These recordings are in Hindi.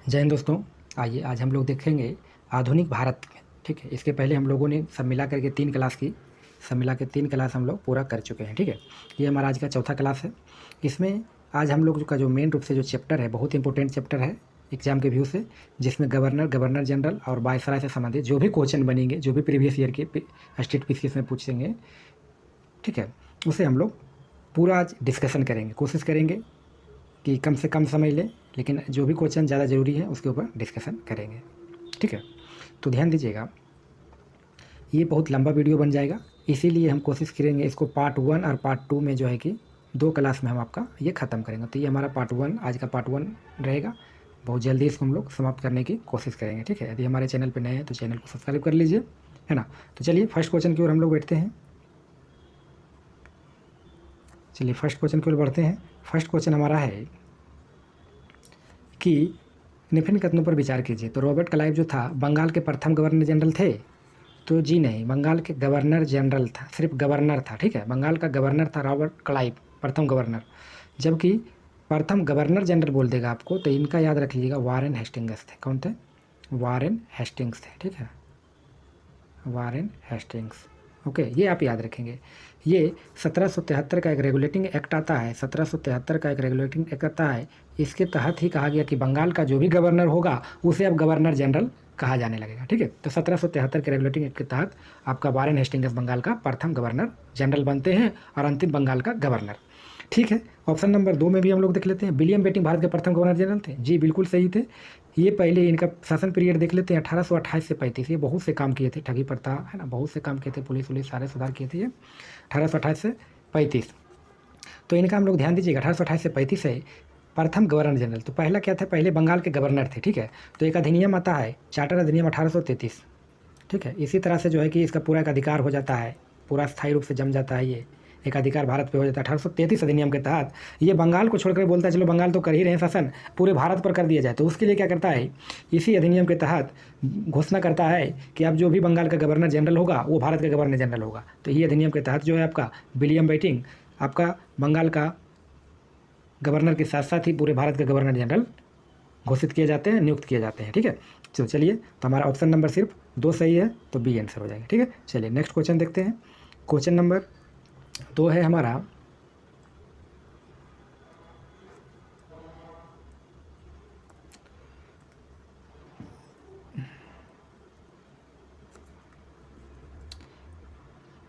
जय हिंद दोस्तों। आइए आज हम लोग देखेंगे आधुनिक भारत में। ठीक है, इसके पहले हम लोगों ने सब मिला करके 3 क्लास की, सब मिला के 3 क्लास हम लोग पूरा कर चुके हैं। ठीक है, ये हमारा आज का चौथा क्लास है। इसमें आज हम लोग का जो मेन रूप से जो चैप्टर है, बहुत इंपॉर्टेंट चैप्टर है एग्जाम के व्यू से, जिसमें गवर्नर जनरल और वायसराय से संबंधित जो भी क्वेश्चन बनेंगे, जो भी प्रीवियस ईयर के स्टेट पीसीएस में पूछेंगे, ठीक है, उसे हम लोग पूरा आज डिस्कशन करेंगे। कोशिश करेंगे कि कम से कम समय लें, लेकिन जो भी क्वेश्चन ज़्यादा ज़रूरी है उसके ऊपर डिस्कशन करेंगे। ठीक है, तो ध्यान दीजिएगा, ये बहुत लंबा वीडियो बन जाएगा, इसीलिए हम कोशिश करेंगे इसको पार्ट 1 और पार्ट 2 में जो है कि 2 क्लास में हम आपका ये ख़त्म करेंगे। तो ये हमारा पार्ट 1, आज का पार्ट 1 रहेगा। बहुत जल्दी इसको हम लोग समाप्त करने की कोशिश करेंगे। ठीक है, यदि हमारे चैनल पर नए हैं तो चैनल को सब्सक्राइब कर लीजिए, है ना। तो चलिए फर्स्ट क्वेश्चन की ओर हम लोग बैठते हैं। चलिए फर्स्ट क्वेश्चन की ओर बढ़ते हैं। फर्स्ट क्वेश्चन हमारा है कि निम्न कथनों पर विचार कीजिए। तो रॉबर्ट क्लाइव जो था बंगाल के प्रथम गवर्नर जनरल थे? तो जी नहीं, बंगाल के गवर्नर जनरल था, सिर्फ गवर्नर था। ठीक है, बंगाल का गवर्नर था रॉबर्ट क्लाइव, प्रथम गवर्नर। जबकि प्रथम गवर्नर जनरल बोल देगा आपको, तो इनका याद रख लीजिएगा, वारेन हेस्टिंग्स थे। कौन थे? वारेन हेस्टिंग्स थे। ठीक है, वारेन हेस्टिंग्स। ओके, ये आप याद रखेंगे। ये 1773 का एक रेगुलेटिंग एक्ट आता है, 1773 का एक रेगुलेटिंग एक्ट आता है। इसके तहत ही कहा गया कि बंगाल का जो भी गवर्नर होगा उसे अब गवर्नर जनरल कहा जाने लगेगा। ठीक है, तो 1773 के रेगुलेटिंग एक्ट के तहत आपका वारेन हेस्टिंग्स बंगाल का प्रथम गवर्नर जनरल बनते हैं और अंतिम बंगाल का गवर्नर। ठीक है, ऑप्शन नंबर 2 में भी हम लोग देख लेते हैं, विलियम बेटिंग भारत के प्रथम गवर्नर जनरल थे। जी बिल्कुल सही थे। ये पहले इनका शासन पीरियड देख लेते हैं, 1828 से 35। ये बहुत से काम किए थे, ठगी प्रथा है ना, बहुत से काम किए थे, पुलिस वुलिस सारे सुधार किए थे ये 1828 से 35। तो इनका हम लोग ध्यान दीजिएगा, 1828 से 35 है प्रथम गवर्नर जनरल। तो पहला क्या था? पहले बंगाल के गवर्नर थे। ठीक है, तो एक अधिनियम आता है, चार्टर अधिनियम 1833। ठीक है, इसी तरह से जो है कि इसका पूरा एक अधिकार हो जाता है, पूरा स्थायी रूप से जम जाता है, ये एक अधिकार भारत पे हो जाता है 1833 अधिनियम के तहत। ये बंगाल को छोड़कर बोलता है चलो बंगाल तो कर ही रहे हैं शासन, पूरे भारत पर कर दिया जाए। तो उसके लिए क्या करता है, इसी अधिनियम के तहत घोषणा करता है कि अब जो भी बंगाल का गवर्नर जनरल होगा वो भारत का गवर्नर जनरल होगा। तो ये अधिनियम के तहत जो है आपका विलियम बेटिंग आपका बंगाल का गवर्नर के साथ साथ ही पूरे भारत के गवर्नर जनरल घोषित किए जाते हैं, नियुक्त किए जाते हैं। ठीक है, तो चलिए, तो हमारा ऑप्शन नंबर सिर्फ 2 सही है, तो बी आंसर हो जाएगा। ठीक है, चलिए नेक्स्ट क्वेश्चन देखते हैं। क्वेश्चन नंबर 2 है हमारा,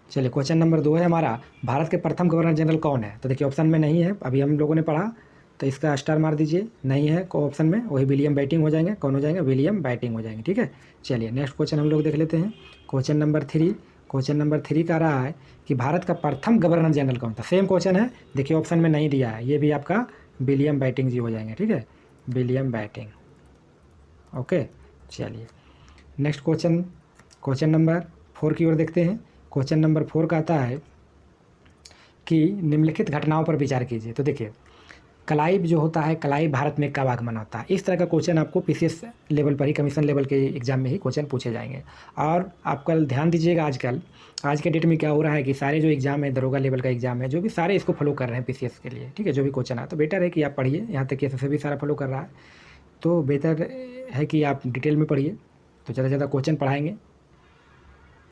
चलिए क्वेश्चन नंबर 2 है हमारा, भारत के प्रथम गवर्नर जनरल कौन है? तो देखिए ऑप्शन में नहीं है, अभी हम लोगों ने पढ़ा, तो इसका स्टार मार दीजिए, नहीं है को ऑप्शन में, वही विलियम बेटिंग हो जाएंगे। कौन हो जाएंगे? विलियम बेटिंग हो जाएंगे। ठीक है, चलिए नेक्स्ट क्वेश्चन हम लोग देख लेते हैं। क्वेश्चन नंबर 3, क्वेश्चन नंबर 3 का रहा है कि भारत का प्रथम गवर्नर जनरल कौन था? सेम क्वेश्चन है, देखिए ऑप्शन में नहीं दिया है, ये भी आपका विलियम बेटिंग जी हो जाएंगे। ठीक है, विलियम बेटिंग। ओके, चलिए नेक्स्ट क्वेश्चन, क्वेश्चन नंबर 4 की ओर देखते हैं। क्वेश्चन नंबर 4 का आता है कि निम्नलिखित घटनाओं पर विचार कीजिए। तो देखिए, क्लाइव जो होता है, क्लाइव भारत में कब आगमन होता है? इस तरह का क्वेश्चन आपको पीसीएस लेवल पर ही, कमीशन लेवल के एग्जाम में ही क्वेश्चन पूछे जाएंगे। और आप कल ध्यान दीजिएगा, आजकल आज के डेट में क्या हो रहा है कि सारे जो एग्जाम है, दरोगा लेवल का एग्जाम है, जो भी सारे इसको फॉलो कर रहे हैं पीसीएस के लिए। ठीक है, जो भी क्वेश्चन है, तो बेटर है कि आप पढ़िए, यहाँ तक कि एसएससी भी सारा फॉलो कर रहा है, तो बेहतर है कि आप डिटेल में पढ़िए। तो ज़्यादा से ज़्यादा क्वेश्चन पढ़ाएंगे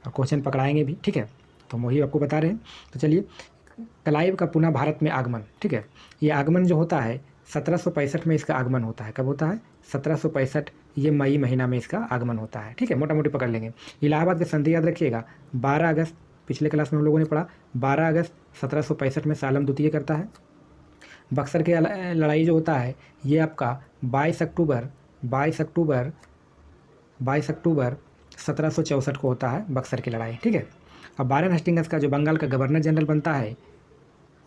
और क्वेश्चन पकड़ाएंगे भी। ठीक है, तो वही आपको बता रहे हैं। तो चलिए, क्लाइव का पुनः भारत में आगमन, ठीक है, ये आगमन जो होता है 1765 में इसका आगमन होता है। कब होता है? 1765, ये मई महीना में इसका आगमन होता है। ठीक है, मोटा मोटी पकड़ लेंगे। इलाहाबाद की संधि याद रखिएगा, 12 अगस्त, पिछले क्लास में हम लोगों ने पढ़ा, 12 अगस्त 1765 में सालम द्वितीय करता है। बक्सर की लड़ाई जो होता है ये आपका 22 अक्टूबर 1764 को होता है, बक्सर की लड़ाई। ठीक है, अब वारेन हेस्टिंग्स का जो बंगाल का गवर्नर जनरल बनता है,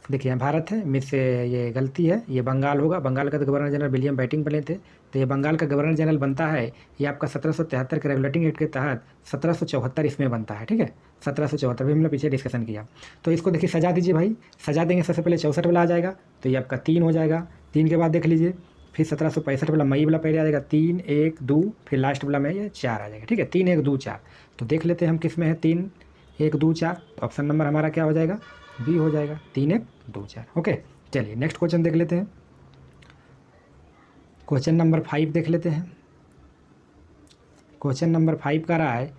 देखिए यहाँ भारत है, मिस से ये गलती है, ये बंगाल होगा। बंगाल का तो गवर्नर जनरल विलियम बेटिंग बने थे, तो ये बंगाल का गवर्नर जनरल बनता है, ये आपका 1773 के रेगुलेटिंग एक्ट के तहत 1774 इसमें बनता है। ठीक है, 1774 भी हमने पीछे डिस्कशन किया। तो इसको देखिए सजा दीजिए भाई, सजा देंगे, सबसे पहले 64 वाला आ जाएगा, तो ये आपका 3 हो जाएगा। 3 के बाद देख लीजिए, फिर 1765 वाला मई वाला पहले आ जाएगा, 3, 1, 2, फिर लास्ट वाला में ये 4 आ जाएगा। ठीक है, 3, 1, 2, 4। तो देख लेते हैं हम किस में है, 3, 1, 2, 4। तो ऑप्शन नंबर हमारा क्या हो जाएगा? बी हो जाएगा, 3, 1, 2, 4। ओके, चलिए नेक्स्ट क्वेश्चन देख लेते हैं। क्वेश्चन नंबर 5 देख लेते हैं। क्वेश्चन नंबर 5 कह रहा है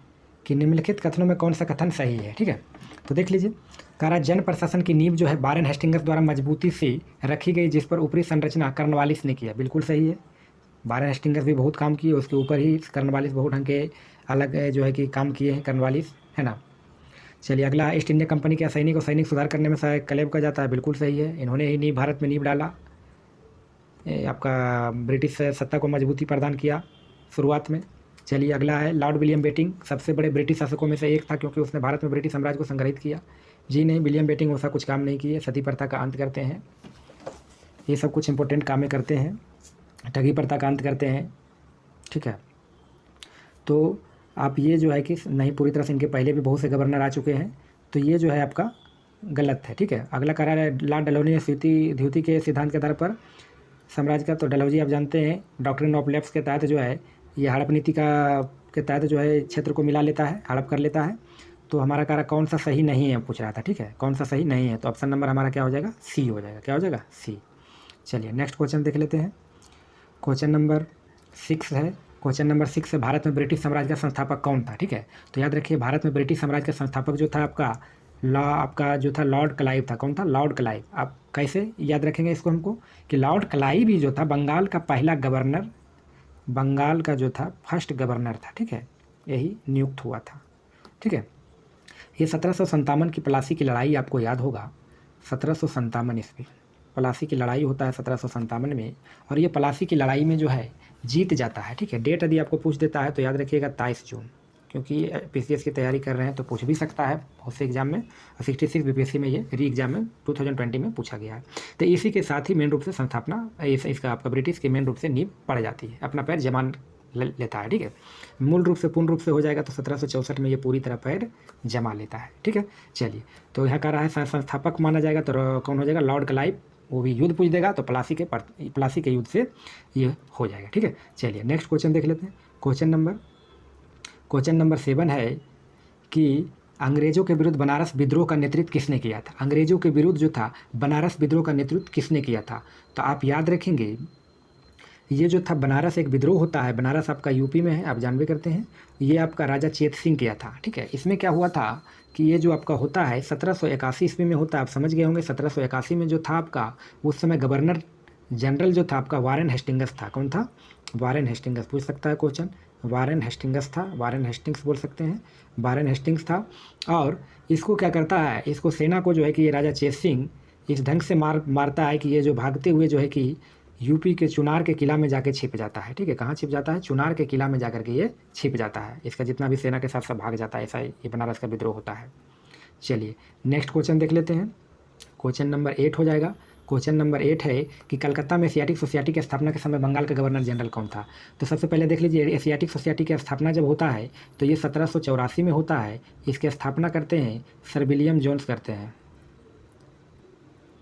कि निम्नलिखित कथनों में कौन सा कथन सही है। ठीक है, तो देख लीजिए। कह रहा है जन प्रशासन की नींव जो है वारेन हेस्टिंग्स द्वारा मजबूती से रखी गई, जिस पर ऊपरी संरचना कर्नवालिस ने किया। बिल्कुल सही है, वारेन हेस्टिंग्स भी बहुत काम किए, उसके ऊपर ही कर्नवालिस बहुत ढंग के अलग जो है कि काम किए हैं कर्नवालिस, है ना। चलिए अगला, ईस्ट इंडिया कंपनी के सैनिक और सैनिक सुधार करने में सहायक क्लेव का जाता है। बिल्कुल सही है, इन्होंने ही नींव, भारत में नींव डाला, आपका ब्रिटिश सत्ता को मजबूती प्रदान किया शुरुआत में। चलिए अगला है, लॉर्ड विलियम बेटिंग सबसे बड़े ब्रिटिश शासकों में से एक था, क्योंकि उसने भारत में ब्रिटिश साम्राज्य को संग्रहित किया। जी नहीं, विलियम बेटिंग ऐसा कुछ काम नहीं किए, सती प्रथा का अंत करते हैं, ये सब कुछ इंपॉर्टेंट कामें करते हैं, ठगी प्रथा का अंत करते हैं। ठीक है, तो आप ये जो है कि नहीं, पूरी तरह से इनके पहले भी बहुत से गवर्नर आ चुके हैं, तो ये जो है आपका गलत है। ठीक है, अगला कह रहा है लॉर्ड डलहौजी ने द्वितीय के सिद्धांत के आधार पर साम्राज्य का, तो डलहौजी आप जानते हैं डॉक्ट्रिन ऑफ लेफ्ट के तहत जो है ये हड़प नीति का के तहत जो है क्षेत्र को मिला लेता है, हड़प कर लेता है। तो हमारा कह रहा कौन सा सही नहीं है पूछ रहा था। ठीक है, कौन सा सही नहीं है, तो ऑप्शन नंबर हमारा क्या हो जाएगा, सी हो जाएगा। क्या हो जाएगा, सी। चलिए नेक्स्ट क्वेश्चन देख लेते हैं। क्वेश्चन नंबर 6 है। क्वेश्चन नंबर 6 है, भारत में ब्रिटिश साम्राज्य का संस्थापक कौन था। ठीक है, तो याद रखिए भारत में ब्रिटिश साम्राज्य का संस्थापक जो था आपका जो था लॉर्ड क्लाइव था। कौन था, लॉर्ड क्लाइव। आप कैसे याद रखेंगे इसको हमको, कि लॉर्ड क्लाइव ही जो था बंगाल का पहला गवर्नर, बंगाल का जो था फर्स्ट गवर्नर था। ठीक है, यही नियुक्त हुआ था। ठीक है, ये 1757 की प्लासी की लड़ाई आपको याद होगा, 1757 ईस्वी प्लासी की लड़ाई होता है 1757 में, और ये प्लासी की लड़ाई में जो है जीत जाता है। ठीक है, डेट यदि आपको पूछ देता है तो याद रखिएगा 23 जून, क्योंकि पीसीएस की तैयारी कर रहे हैं तो पूछ भी सकता है बहुत से एग्जाम में। 66 बीपीएससी में ये री एग्जाम में 2020 में पूछा गया है। तो इसी के साथ ही मेन रूप से संस्थापना इसका आपका ब्रिटिश की मेन रूप से नींव पड़ जाती है, अपना पैर जमान लेता है। ठीक है, मूल रूप से पूर्ण रूप से हो जाएगा तो 1764 में ये पूरी तरह पैर जमा लेता है। ठीक है, चलिए तो यहाँ कह रहा है संस्थापक माना जाएगा तो कौन हो जाएगा, लॉर्ड क्लाइव। वो भी युद्ध पूछ देगा तो प्लासी के युद्ध से ये हो जाएगा। ठीक है, चलिए नेक्स्ट क्वेश्चन देख लेते हैं। क्वेश्चन नंबर 7 है कि अंग्रेजों के विरुद्ध बनारस विद्रोह का नेतृत्व किसने किया था। अंग्रेजों के विरुद्ध जो था बनारस विद्रोह का नेतृत्व किसने किया था, तो आप याद रखेंगे ये जो था बनारस एक विद्रोह होता है, बनारस आपका यूपी में है, आप जानबे करते हैं, ये आपका राजा चेत सिंह किया था। ठीक है, इसमें क्या हुआ था कि ये जो आपका होता है 1781 ईस्वी में होता है, आप समझ गए होंगे। 1781 में जो था आपका उस समय गवर्नर जनरल जो था आपका वारेन हेस्टिंग्स था। कौन था, वारेन हेस्टिंग्स। पूछ सकता है क्वेश्चन, वारेन हेस्टिंग्स था, वारेन हेस्टिंग्स बोल सकते हैं, वारेन हेस्टिंग्स था। और इसको क्या करता है, इसको सेना को जो है कि ये राजा चेत सिंह इस ढंग से मारता है कि ये जो भागते हुए जो है कि यूपी के चुनार के किला में जाके छिप जाता है। ठीक है, कहाँ छिप जाता है, चुनार के किला में जाकर के ये छिप जाता है। इसका जितना भी सेना के साथ सब भाग जाता है, ऐसा ये बनारस का विद्रोह होता है। चलिए नेक्स्ट क्वेश्चन देख लेते हैं। क्वेश्चन नंबर 8 हो जाएगा। क्वेश्चन नंबर 8 है कि कलकत्ता में एशियाटिक सोसाइटी की स्थापना के समय बंगाल का गवर्नर जनरल कौन था। तो सबसे पहले देख लीजिए, एशियाटिक सोसाइटी की स्थापना जब होता है तो ये 1784 में होता है। इसकी स्थापना करते हैं सर विलियम जोन्स करते हैं।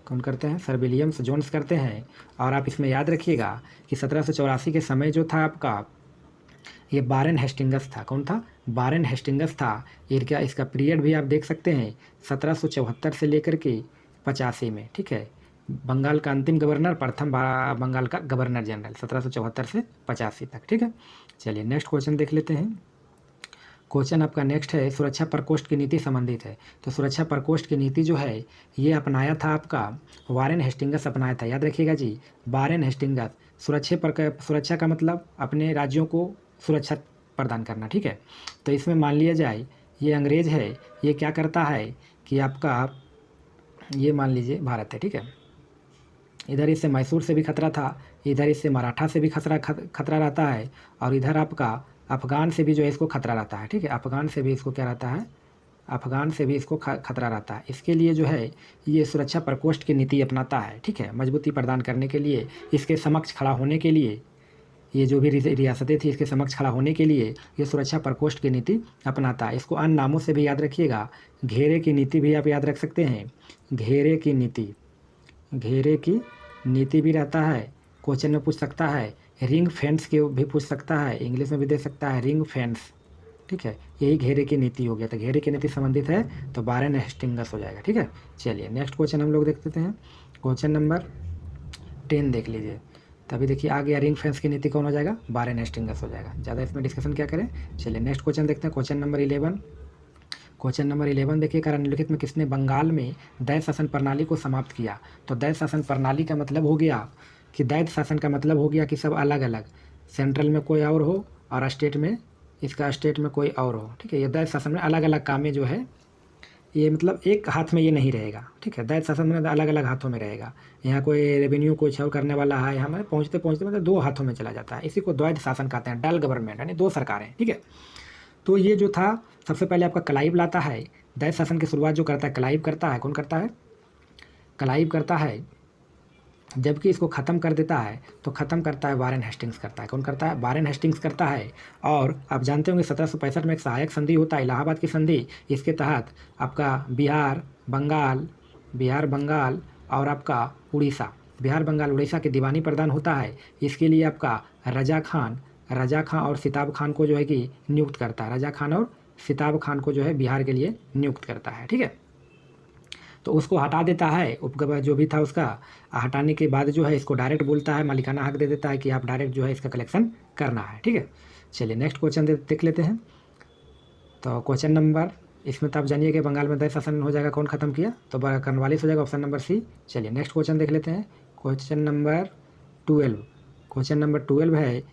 कौन करते हैं, सर विलियम जोन्स करते हैं। और आप इसमें याद रखिएगा कि 1784 के समय जो था आपका ये वारेन हेस्टिंग्स था। कौन था, वारेन हेस्टिंग्स था। क्या इसका पीरियड भी आप देख सकते हैं 1774 से लेकर के 85 में। ठीक है, बंगाल का अंतिम गवर्नर, प्रथम बंगाल का गवर्नर जनरल 1774 से 85 तक। ठीक है, चलिए नेक्स्ट क्वेश्चन देख लेते हैं। क्वेश्चन आपका नेक्स्ट है, सुरक्षा प्रकोष्ठ की नीति संबंधित है। तो सुरक्षा प्रकोष्ठ की नीति जो है ये अपनाया था आपका वारेन हेस्टिंग्स अपनाया था। याद रखिएगा जी, वारेन हेस्टिंग्स। सुरक्षा का मतलब अपने राज्यों को सुरक्षा प्रदान करना। ठीक है, तो इसमें मान लिया जाए ये अंग्रेज है, ये क्या करता है कि आपका ये मान लीजिए भारत है। ठीक है, इधर इससे मैसूर से भी खतरा था, इधर इससे मराठा से भी खतरा रहता है, और इधर आपका अफ़गान से भी जो है इसको खतरा रहता है। ठीक है, अफ़गान से भी इसको क्या रहता है, अफ़गान से भी इसको खतरा रहता है। इसके लिए जो है ये सुरक्षा प्रकोष्ठ की नीति अपनाता है। ठीक है, मजबूती प्रदान करने के लिए, इसके समक्ष खड़ा होने के लिए, ये जो भी रियासतें थी इसके समक्ष खड़ा होने के लिए ये सुरक्षा प्रकोष्ठ की नीति अपनाता है। इसको अन्य नामों से भी याद रखिएगा, घेरे की नीति भी आप याद रख सकते हैं। घेरे की नीति भी रहता है, क्वेश्चन में पूछ सकता है। रिंग फेंस के भी पूछ सकता है, इंग्लिश में भी दे सकता है, रिंग फेंस। ठीक है, यही घेरे की नीति हो गया। तो घेरे की नीति संबंधित है तो वारेन हेस्टिंग्स हो जाएगा। ठीक है, चलिए नेक्स्ट क्वेश्चन हम लोग देख लेते हैं। क्वेश्चन नंबर 10 देख लीजिए। तभी देखिए आ गया रिंग फेंस की नीति कौन हो जाएगा, वारेन हेस्टिंग्स हो जाएगा। ज़्यादा इसमें डिस्कशन क्या करें। चलिए नेक्स्ट क्वेश्चन देखते हैं, क्वेश्चन नंबर 11। क्वेश्चन नंबर 11 देखिए, कारण निम्नलिखित में किसने बंगाल में दैत्य शासन प्रणाली को समाप्त किया। तो दैत्य शासन प्रणाली का मतलब हो गया कि दैत्य शासन का मतलब हो गया कि सब अलग अलग, सेंट्रल में कोई और हो और स्टेट में, इसका स्टेट में कोई और हो, ठीक है। ये दैत्य शासन में अलग अलग कामें जो है, ये मतलब एक हाथ में ये नहीं रहेगा, ठीक है। दैत्य शासन में अलग अलग हाथों में रहेगा। यहाँ कोई रेवेन्यू कुछ और करने वाला है, यहाँ में पहुँचते पहुँचते मतलब 2 हाथों में चला जाता है। इसी को द्वैध शासन कहते हैं, डल गवर्नमेंट, यानी 2 सरकारें, ठीक है। तो ये जो था सबसे पहले आपका क्लाइव लाता है। दैत्य शासन की शुरुआत जो करता है क्लाइव करता है। कौन करता है, क्लाइव करता है। जबकि इसको ख़त्म कर देता है तो ख़त्म करता है वारेन हेस्टिंग्स करता है। कौन करता है, वारेन हेस्टिंग्स करता है। और आप जानते होंगे 1765 में एक सहायक संधि होता है, इलाहाबाद की संधि। इसके तहत आपका बिहार बंगाल और आपका उड़ीसा, बिहार बंगाल उड़ीसा के दीवानी प्रदान होता है। इसके लिए आपका रजा खां और सिताब खान को जो है कि नियुक्त करता है। रजा खान और सिताब खान को जो है बिहार के लिए नियुक्त करता है, ठीक है। तो उसको हटा देता है, उपगवर्नर जो भी था उसका हटाने के बाद जो है इसको डायरेक्ट बोलता है, मालिकाना हक दे देता है कि आप डायरेक्ट जो है इसका कलेक्शन करना है, ठीक है। चलिए नेक्स्ट क्वेश्चन देख लेते हैं। तो क्वेश्चन नंबर, इसमें तो आप जानिए कि बंगाल में दैत्य शासन हो जाएगा, कौन खत्म किया, तो कर्नवालिस हो जाएगा, ऑप्शन नंबर सी। चलिए नेक्स्ट क्वेश्चन देख लेते हैं, क्वेश्चन नंबर 12। क्वेश्चन नंबर 12 है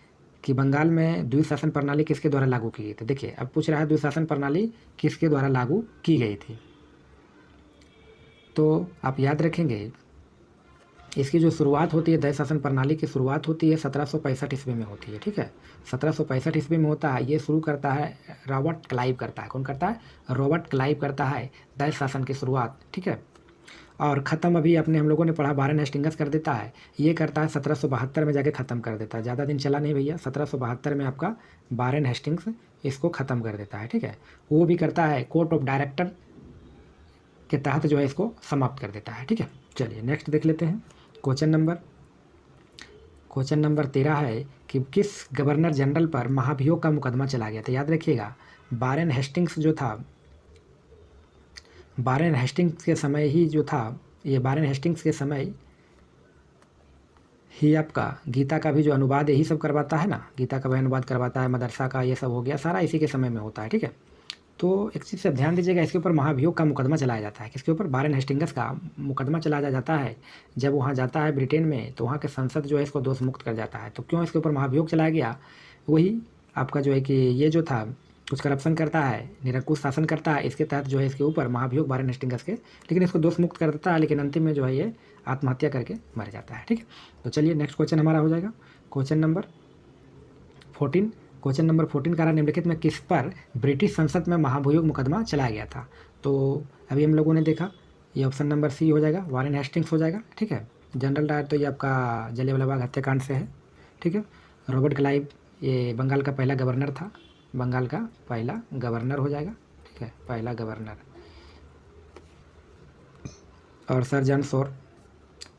कि बंगाल में द्विशासन प्रणाली किसके द्वारा लागू की गई थी। देखिए अब पूछ रहा है द्विशासन प्रणाली किसके द्वारा लागू की गई थी। तो आप याद रखेंगे इसकी जो शुरुआत होती है, दैत्य शासन प्रणाली की शुरुआत होती है 1765 ईस्वी में होती है, ठीक है। 1765 ईस्वी में होता है। ये शुरू करता है रॉबर्ट क्लाइव करता है। कौन करता है, रॉबर्ट क्लाइव करता है दैत्य शासन की शुरुआत, ठीक है। और ख़त्म अभी अपने हम लोगों ने पढ़ा, वारेन हेस्टिंग्स कर देता है। ये करता है 1772 में जाके ख़त्म कर देता है। ज़्यादा दिन चला नहीं भैया, 1772 में आपका वारेन हेस्टिंग्स इसको ख़त्म कर देता है, ठीक है। वो भी करता है कोर्ट ऑफ डायरेक्टर के तहत जो है इसको समाप्त कर देता है, ठीक है। चलिए नेक्स्ट देख लेते हैं, क्वेश्चन नंबर 13 है कि किस गवर्नर जनरल पर महाभियोग का मुकदमा चला गया था। याद रखिएगा वारेन हेस्टिंग्स जो था, वारेन हेस्टिंग्स के समय ही जो था, ये वारेन हेस्टिंग्स के समय ही आपका गीता का भी जो अनुवाद यही सब करवाता है ना, गीता का भी अनुवाद करवाता है, मदरसा का ये सब हो गया, सारा इसी के समय में होता है, ठीक है। तो एक चीज़ से ध्यान दीजिएगा, इसके ऊपर महाभियोग का मुकदमा चलाया जाता है। किसके ऊपर, वारेन हेस्टिंग्स का मुकदमा चलाया जाता है। जब वहाँ जाता है ब्रिटेन में तो वहाँ के संसद जो है इसको दोष मुक्त कर जाता है। तो क्यों इसके ऊपर महाभियोग चलाया गया, वही आपका जो है कि ये जो था कुछ करप्शन करता है, निरंकुश शासन करता है, इसके तहत जो है इसके ऊपर महाभियोग वारेन हेस्टिंग्स के, लेकिन इसको दोष मुक्त कर देता है, लेकिन अंतिम में जो है ये आत्महत्या करके मर जाता है, ठीक है। तो चलिए नेक्स्ट क्वेश्चन हमारा हो जाएगा क्वेश्चन नंबर 14। क्वेश्चन नंबर 14 कारण निम्नलिखित में किस पर ब्रिटिश संसद में महाभियोग मुकदमा चलाया गया था। तो अभी हम लोगों ने देखा, ये ऑप्शन नंबर सी हो जाएगा, वारेन हेस्टिंग्स हो जाएगा, ठीक है। जनरल डायर तो ये आपका जलियांवाला बाग हत्याकांड से है, ठीक है। रॉबर्ट क्लाइव ये बंगाल का पहला गवर्नर था, बंगाल का पहला गवर्नर हो जाएगा, ठीक है, पहला गवर्नर। और सर जॉन शोर।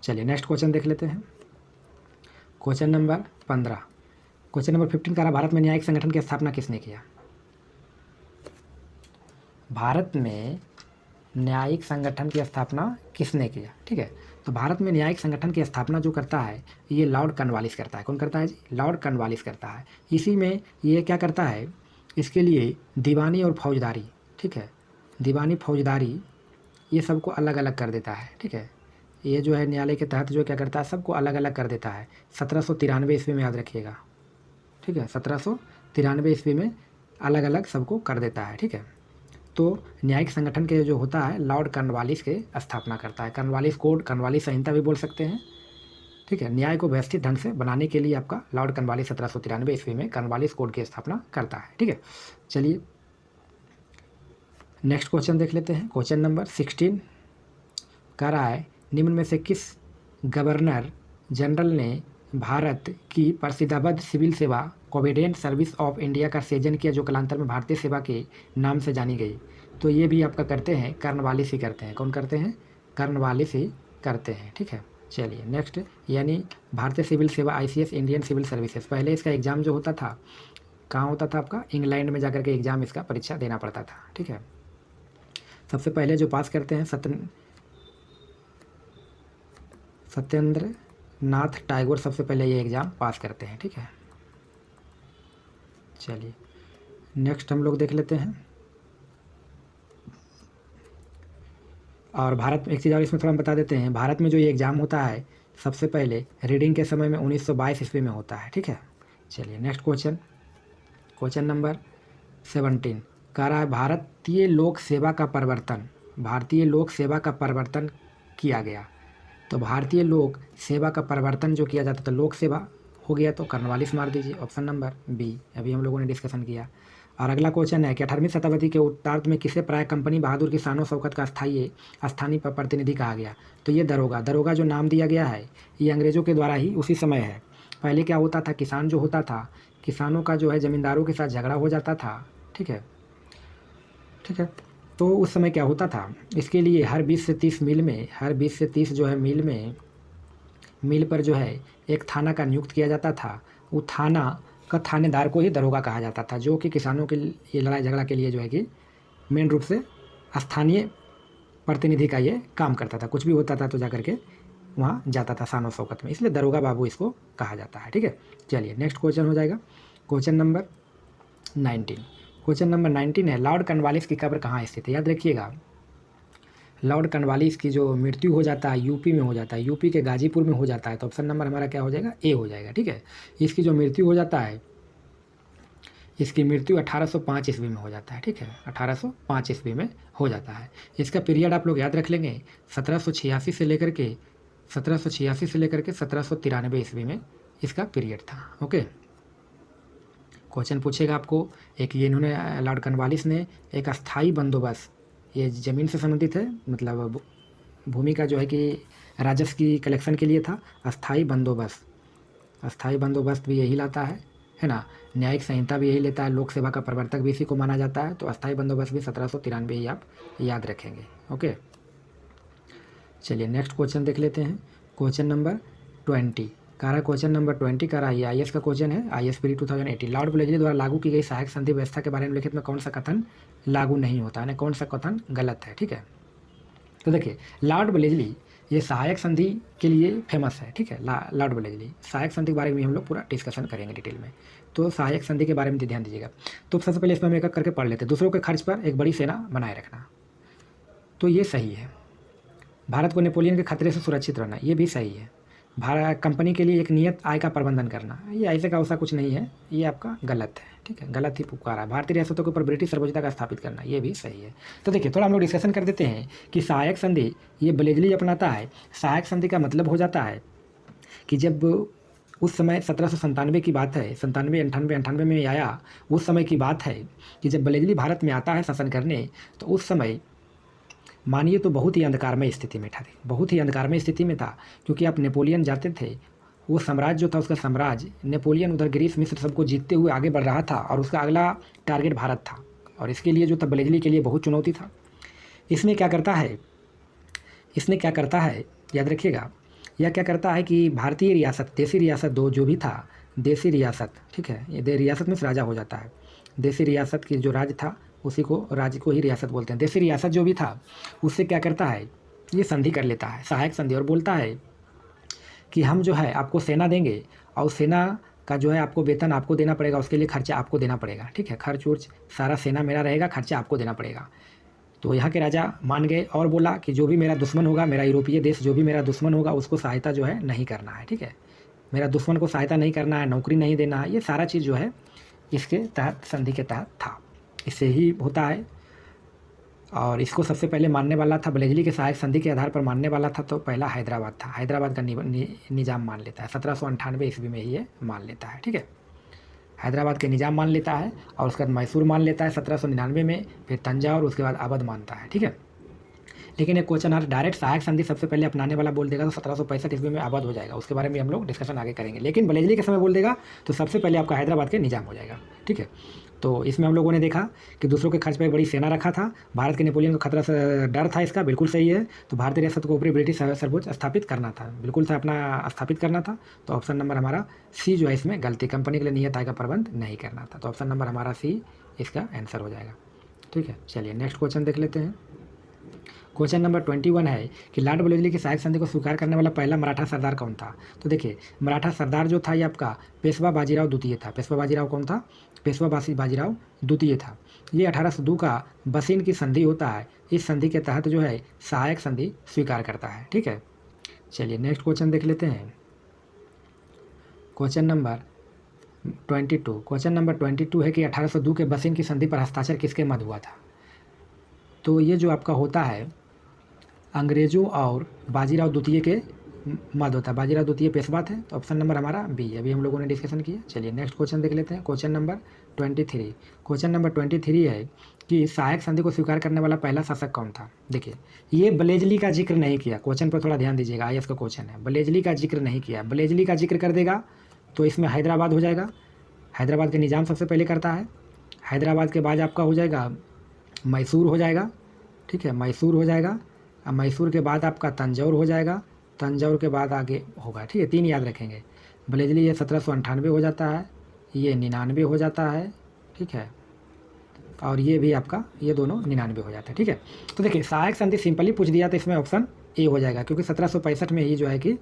चलिए नेक्स्ट क्वेश्चन देख लेते हैं, क्वेश्चन नंबर 15। क्वेश्चन नंबर 15 कह रहा भारत में न्यायिक संगठन की स्थापना किसने किया। भारत में न्यायिक संगठन की स्थापना किसने किया, ठीक है। तो भारत में न्यायिक संगठन की स्थापना जो करता है ये लॉर्ड कॉर्नवालिस करता है। कौन करता है जी, लॉर्ड कॉर्नवालिस करता है। इसी में ये क्या करता है, इसके लिए दीवानी और फौजदारी, ठीक है, दीवानी फौजदारी ये सबको अलग अलग कर देता है, ठीक है। ये जो है न्यायालय के तहत जो क्या करता है सबको अलग अलग कर देता है। 1793 ईस्वी में याद रखिएगा, ठीक है, 1793 ईस्वी में अलग अलग सबको कर देता है, ठीक है। तो न्यायिक संगठन के जो होता है लॉर्ड कॉर्नवालिस के स्थापना करता है। कॉर्नवालिस कोड, कॉर्नवालिस संहिता भी बोल सकते हैं, ठीक है। न्याय को व्यवस्थित ढंग से बनाने के लिए आपका लॉर्ड कॉर्नवालिस 1793 ईस्वी में कॉर्नवालिस कोड की स्थापना करता है, ठीक है। चलिए नेक्स्ट क्वेश्चन देख लेते हैं, क्वेश्चन नंबर 16 कह रहा है निम्न में से किस गवर्नर जनरल ने भारत की प्रसिद्धाबद्ध सिविल सेवा कोविडेंट सर्विस ऑफ इंडिया का सृजन किया, जो कालांतर में भारतीय सेवा के नाम से जानी गई। तो ये भी आपका करते हैं कॉर्नवालिस ही करते हैं। कौन करते हैं, कॉर्नवालिस ही करते हैं, ठीक है। चलिए नेक्स्ट, यानी भारतीय सिविल सेवा ICS इंडियन सिविल सर्विसेज। पहले इसका एग्ज़ाम जो होता था कहाँ होता था, आपका इंग्लैंड में जाकर के एग्ज़ाम इसका परीक्षा देना पड़ता था, ठीक है। सबसे पहले जो पास करते हैं सत्येंद्र नाथ टैगोर सबसे पहले ये एग्ज़ाम पास करते हैं, ठीक है। चलिए नेक्स्ट हम लोग देख लेते हैं। और भारत, एक चीज़ और इसमें थोड़ा हम बता देते हैं, भारत में जो ये एग्ज़ाम होता है सबसे पहले रीडिंग के समय में 1922 ईस्वी में होता है, ठीक है। चलिए नेक्स्ट क्वेश्चन, क्वेश्चन नंबर 17 कह रहा है भारतीय लोक सेवा का परिवर्तन, भारतीय लोक सेवा का परिवर्तन किया गया। तो भारतीय लोक सेवा का परिवर्तन जो किया जाता था, लोक सेवा हो गया तो कर्नवालिस मार दीजिए, ऑप्शन नंबर बी, अभी हम लोगों ने डिस्कशन किया। और अगला क्वेश्चन है कि 18वीं शताब्दी के उत्तरार्ध में किसे प्राय कंपनी बहादुर की शानो शौकत का स्थानीय प्रतिनिधि कहा गया। तो ये दरोगा, दरोगा जो नाम दिया गया है ये अंग्रेज़ों के द्वारा ही उसी समय है। पहले क्या होता था, किसान जो होता था, किसानों का जो है ज़मींदारों के साथ झगड़ा हो जाता था, ठीक है, ठीक है। तो उस समय क्या होता था, इसके लिए हर 20 से 30 मील में, हर 20 से 30 जो है मील पर जो है एक थाना का नियुक्त किया जाता था। वो थाना का थानेदार को ही दरोगा कहा जाता था, जो कि किसानों के लिए लड़ाई झगड़ा के लिए जो है कि मेन रूप से स्थानीय प्रतिनिधि का ये काम करता था। कुछ भी होता था तो जाकर के वहाँ जाता था शानो शौकत में, इसलिए दरोगा बाबू इसको कहा जाता है, ठीक है। चलिए नेक्स्ट क्वेश्चन हो जाएगा क्वेश्चन नंबर 19। क्वेश्चन नंबर 19 है लॉर्ड कॉर्नवालिस की कब्र कहाँ स्थित है। याद रखिएगा, लॉर्ड कॉर्नवालिस की जो मृत्यु हो जाता है यूपी में हो जाता है, यूपी के गाजीपुर में हो जाता है। तो ऑप्शन नंबर हमारा क्या हो जाएगा, ए हो जाएगा, ठीक है। इसकी जो मृत्यु हो जाता है, इसकी मृत्यु 1805 ईस्वी में हो जाता है, ठीक है, 1805 ईस्वी में हो जाता है। इसका पीरियड आप लोग याद रख लेंगे, 1786 से लेकर के 1793 ईस्वी में इसका पीरियड था, ओके। क्वेश्चन पूछेगा आपको, एक ये इन्होंने लॉर्ड कॉर्नवालिस ने एक अस्थाई बंदोबस्त, ये ज़मीन से संबंधित है, मतलब भूमि का जो है कि राजस्व की कलेक्शन के लिए था। अस्थाई बंदोबस्त भी यही लाता है ना। न्यायिक संहिता भी यही लेता है, लोक सेवा का प्रवर्तक भी इसी को माना जाता है। तो अस्थाई बंदोबस्त भी 1793 ही आप याद रखेंगे, ओके। चलिए नेक्स्ट क्वेश्चन देख लेते हैं, क्वेश्चन नंबर 20 कह रहा है, क्वेश्चन नंबर 20 कह रहा है, ये IAS का क्वेश्चन है, IAS प्री 2018। लॉर्ड ब्लेजली द्वारा लागू की गई सहायक संधि व्यवस्था के बारे में लिखित में कौन सा कथन लागू नहीं होता, यानी कौन सा कथन गलत है, ठीक है। तो देखिए लॉर्ड ब्लेजली ये सहायक संधि के लिए फेमस है, ठीक है। लॉर्ड ब्लेजली सहायक संधि के बारे में हम लोग पूरा डिस्कशन करेंगे डिटेल में, तो सहायक संधि के बारे में ध्यान दीजिएगा। तो सबसे पहले इसमें हम एक एक करके पढ़ लेते हैं। दूसरों के खर्च पर एक बड़ी सेना बनाए रखना, तो ये सही है। भारत को नेपोलियन के खतरे से सुरक्षित रहना, ये भी सही है। भारत कंपनी के लिए एक नियत आय का प्रबंधन करना, ये ऐसे का वैसा कुछ नहीं है, ये आपका गलत है, ठीक है, गलत ही पुकारा है। भारतीय रियासतों के ऊपर ब्रिटिश सर्वोच्चता का स्थापित करना, ये भी सही है। तो देखिए थोड़ा हम लोग डिस्कशन कर देते हैं कि सहायक संधि ये ब्लेजली अपनाता है। सहायक संधि का मतलब हो जाता है कि जब उस समय 1797 की बात है, 97, 98 में आया, उस समय की बात है कि जब ब्लेजली भारत में आता है शासन करने, तो उस समय मानिए तो बहुत ही अंधकारमय स्थिति में था, बहुत ही अंधकारमय स्थिति में था। क्योंकि आप नेपोलियन जाते थे, वो साम्राज्य जो था, उसका साम्राज्य नेपोलियन उधर ग्रीस मिस्र सबको जीतते हुए आगे बढ़ रहा था, और उसका अगला टारगेट भारत था। और इसके लिए जो था ब्लेजली के लिए बहुत चुनौती था। इसमें क्या करता है, याद रखिएगा, यह क्या करता है कि भारतीय रियासत, देसी रियासत दो जो भी था, देसी रियासत, ठीक है, ये रियासत में से राजा हो जाता है। देसी रियासत की जो राज्य था उसी को, राज्य को ही रियासत बोलते हैं। देसी रियासत जो भी था उससे क्या करता है, ये संधि कर लेता है, सहायक संधि, और बोलता है कि हम जो है आपको सेना देंगे, और सेना का जो है आपको वेतन आपको देना पड़ेगा, उसके लिए खर्चा आपको देना पड़ेगा, ठीक है, खर्च उर्च सारा सेना मेरा रहेगा, खर्चा आपको देना पड़ेगा। तो यहाँ के राजा मान गए और बोला कि जो भी मेरा दुश्मन होगा, मेरा यूरोपीय देश जो भी मेरा दुश्मन होगा, उसको सहायता जो है नहीं करना है, ठीक है, मेरा दुश्मन को सहायता नहीं करना है, नौकरी नहीं देना है, ये सारा चीज़ जो है इसके तहत, संधि के तहत था। इससे ही होता है। और इसको सबसे पहले मानने वाला था, ब्लेजली के सहायक संधि के आधार पर मानने वाला था, तो पहला हैदराबाद था। हैदराबाद का निज़ाम मान लेता है, 1798 ईस्वी में ही ये मान लेता है, ठीक है, हैदराबाद के निज़ाम मान लेता है। और उसके बाद मैसूर मान लेता है 1799 में, फिर तंजावुर, उसके बाद अवध मानता है, ठीक है। लेकिन एक क्वेश्चन है, डायरेक्ट सहायक संधि सबसे पहले अपनाने वाला बोल देगा तो 1765 ईस्वी में अवध हो जाएगा, उसके बारे में हम लोग डिस्कशन आगे करेंगे। लेकिन ब्लेजली के समय बोल देगा तो सबसे पहले आपका हैदराबाद के निज़ाम हो जाएगा, ठीक है। तो इसमें हम लोगों ने देखा कि दूसरों के खर्च पर एक बड़ी सेना रखा था, भारत के नेपोलियन को खतरा से डर था, इसका बिल्कुल सही है। तो भारतीय रियासत को ऊपरी ब्रिटिश सर्वोच्च स्थापित करना था, बिल्कुल था, अपना स्थापित करना था। तो ऑप्शन नंबर हमारा सी जो है इसमें गलती, कंपनी के लिए नियत आय का प्रबंध नहीं करना था। तो ऑप्शन नंबर हमारा सी इसका आंसर हो जाएगा, ठीक है। चलिए नेक्स्ट क्वेश्चन देख लेते हैं। क्वेश्चन नंबर 21 है कि लॉर्ड बलेजली की सहायक संधि को स्वीकार करने वाला पहला मराठा सरदार कौन था। तो देखिए मराठा सरदार जो था ये आपका पेशवा बाजीराव द्वितीय था। पेशवा बाजीराव कौन था? पेशवा बाजीराव द्वितीय था। ये 1802 का बसीन की संधि होता है। इस संधि के तहत जो है सहायक संधि स्वीकार करता है। ठीक है, चलिए नेक्स्ट क्वेश्चन देख लेते हैं। Question number 22। क्वेश्चन नंबर 22 है कि 1802 के बसीन की संधि पर हस्ताक्षर किसके मध्य हुआ था। तो ये जो आपका होता है अंग्रेजों और बाजीराव द्वितीय के मध्य होता है। बाजीराव द्वितीय पेशवा थे, तो ऑप्शन नंबर हमारा बी अभी हम लोगों ने डिस्कशन किया। चलिए नेक्स्ट क्वेश्चन देख लेते हैं। Question number 23। क्वेश्चन नंबर 23 है कि सहायक संधि को स्वीकार करने वाला पहला शासक कौन था। देखिए ये बलेजली का जिक्र नहीं किया, क्वेश्चन पर थोड़ा ध्यान दीजिएगा, IAS का क्वेश्चन है, बलेजली का जिक्र नहीं किया। बलेजली का जिक्र कर देगा तो इसमें हैदराबाद हो जाएगा। हैदराबाद के निज़ाम सबसे पहले करता है। हैदराबाद के बाद आपका हो जाएगा मैसूर हो जाएगा। ठीक है, मैसूर हो जाएगा। अब मैसूर के बाद आपका तंजौर हो जाएगा। तंजौर के बाद आगे होगा। ठीक है, 3 याद रखेंगे। बलेजली ये 1798 हो जाता है, ये 99 हो जाता है। ठीक है, और ये भी आपका ये दोनों 99 हो जाता है। ठीक है, तो देखिए सहायक संधि सिंपली पूछ दिया तो इसमें ऑप्शन ए हो जाएगा, क्योंकि 1765 में ही जो है कि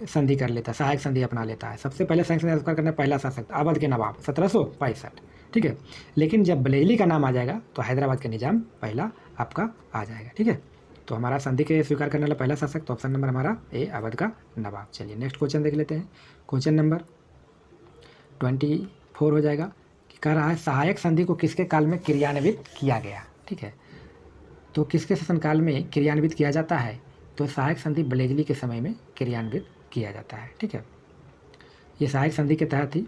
संधि कर लेता है, सहायक संधि अपना लेता है। सबसे पहले सहायक संधि स्वीकार करना पहला शासक अवध के नवाब 1765। ठीक है, लेकिन जब बलेजली का नाम आ जाएगा तो हैदराबाद का निज़ाम पहला आपका आ जाएगा। ठीक है, तो हमारा संधि के स्वीकार करने वाला पहला शासक तो ऑप्शन नंबर हमारा ए अवध का नवाब। चलिए नेक्स्ट क्वेश्चन देख लेते हैं। क्वेश्चन नंबर 24 हो जाएगा कि कह रहा है सहायक संधि को किसके काल में क्रियान्वित किया गया। ठीक है, तो किसके शासनकाल में क्रियान्वित किया जाता है। तो सहायक संधि बलेजली के समय में क्रियान्वित किया जाता है। ठीक है, ये सहायक संधि के तहत ही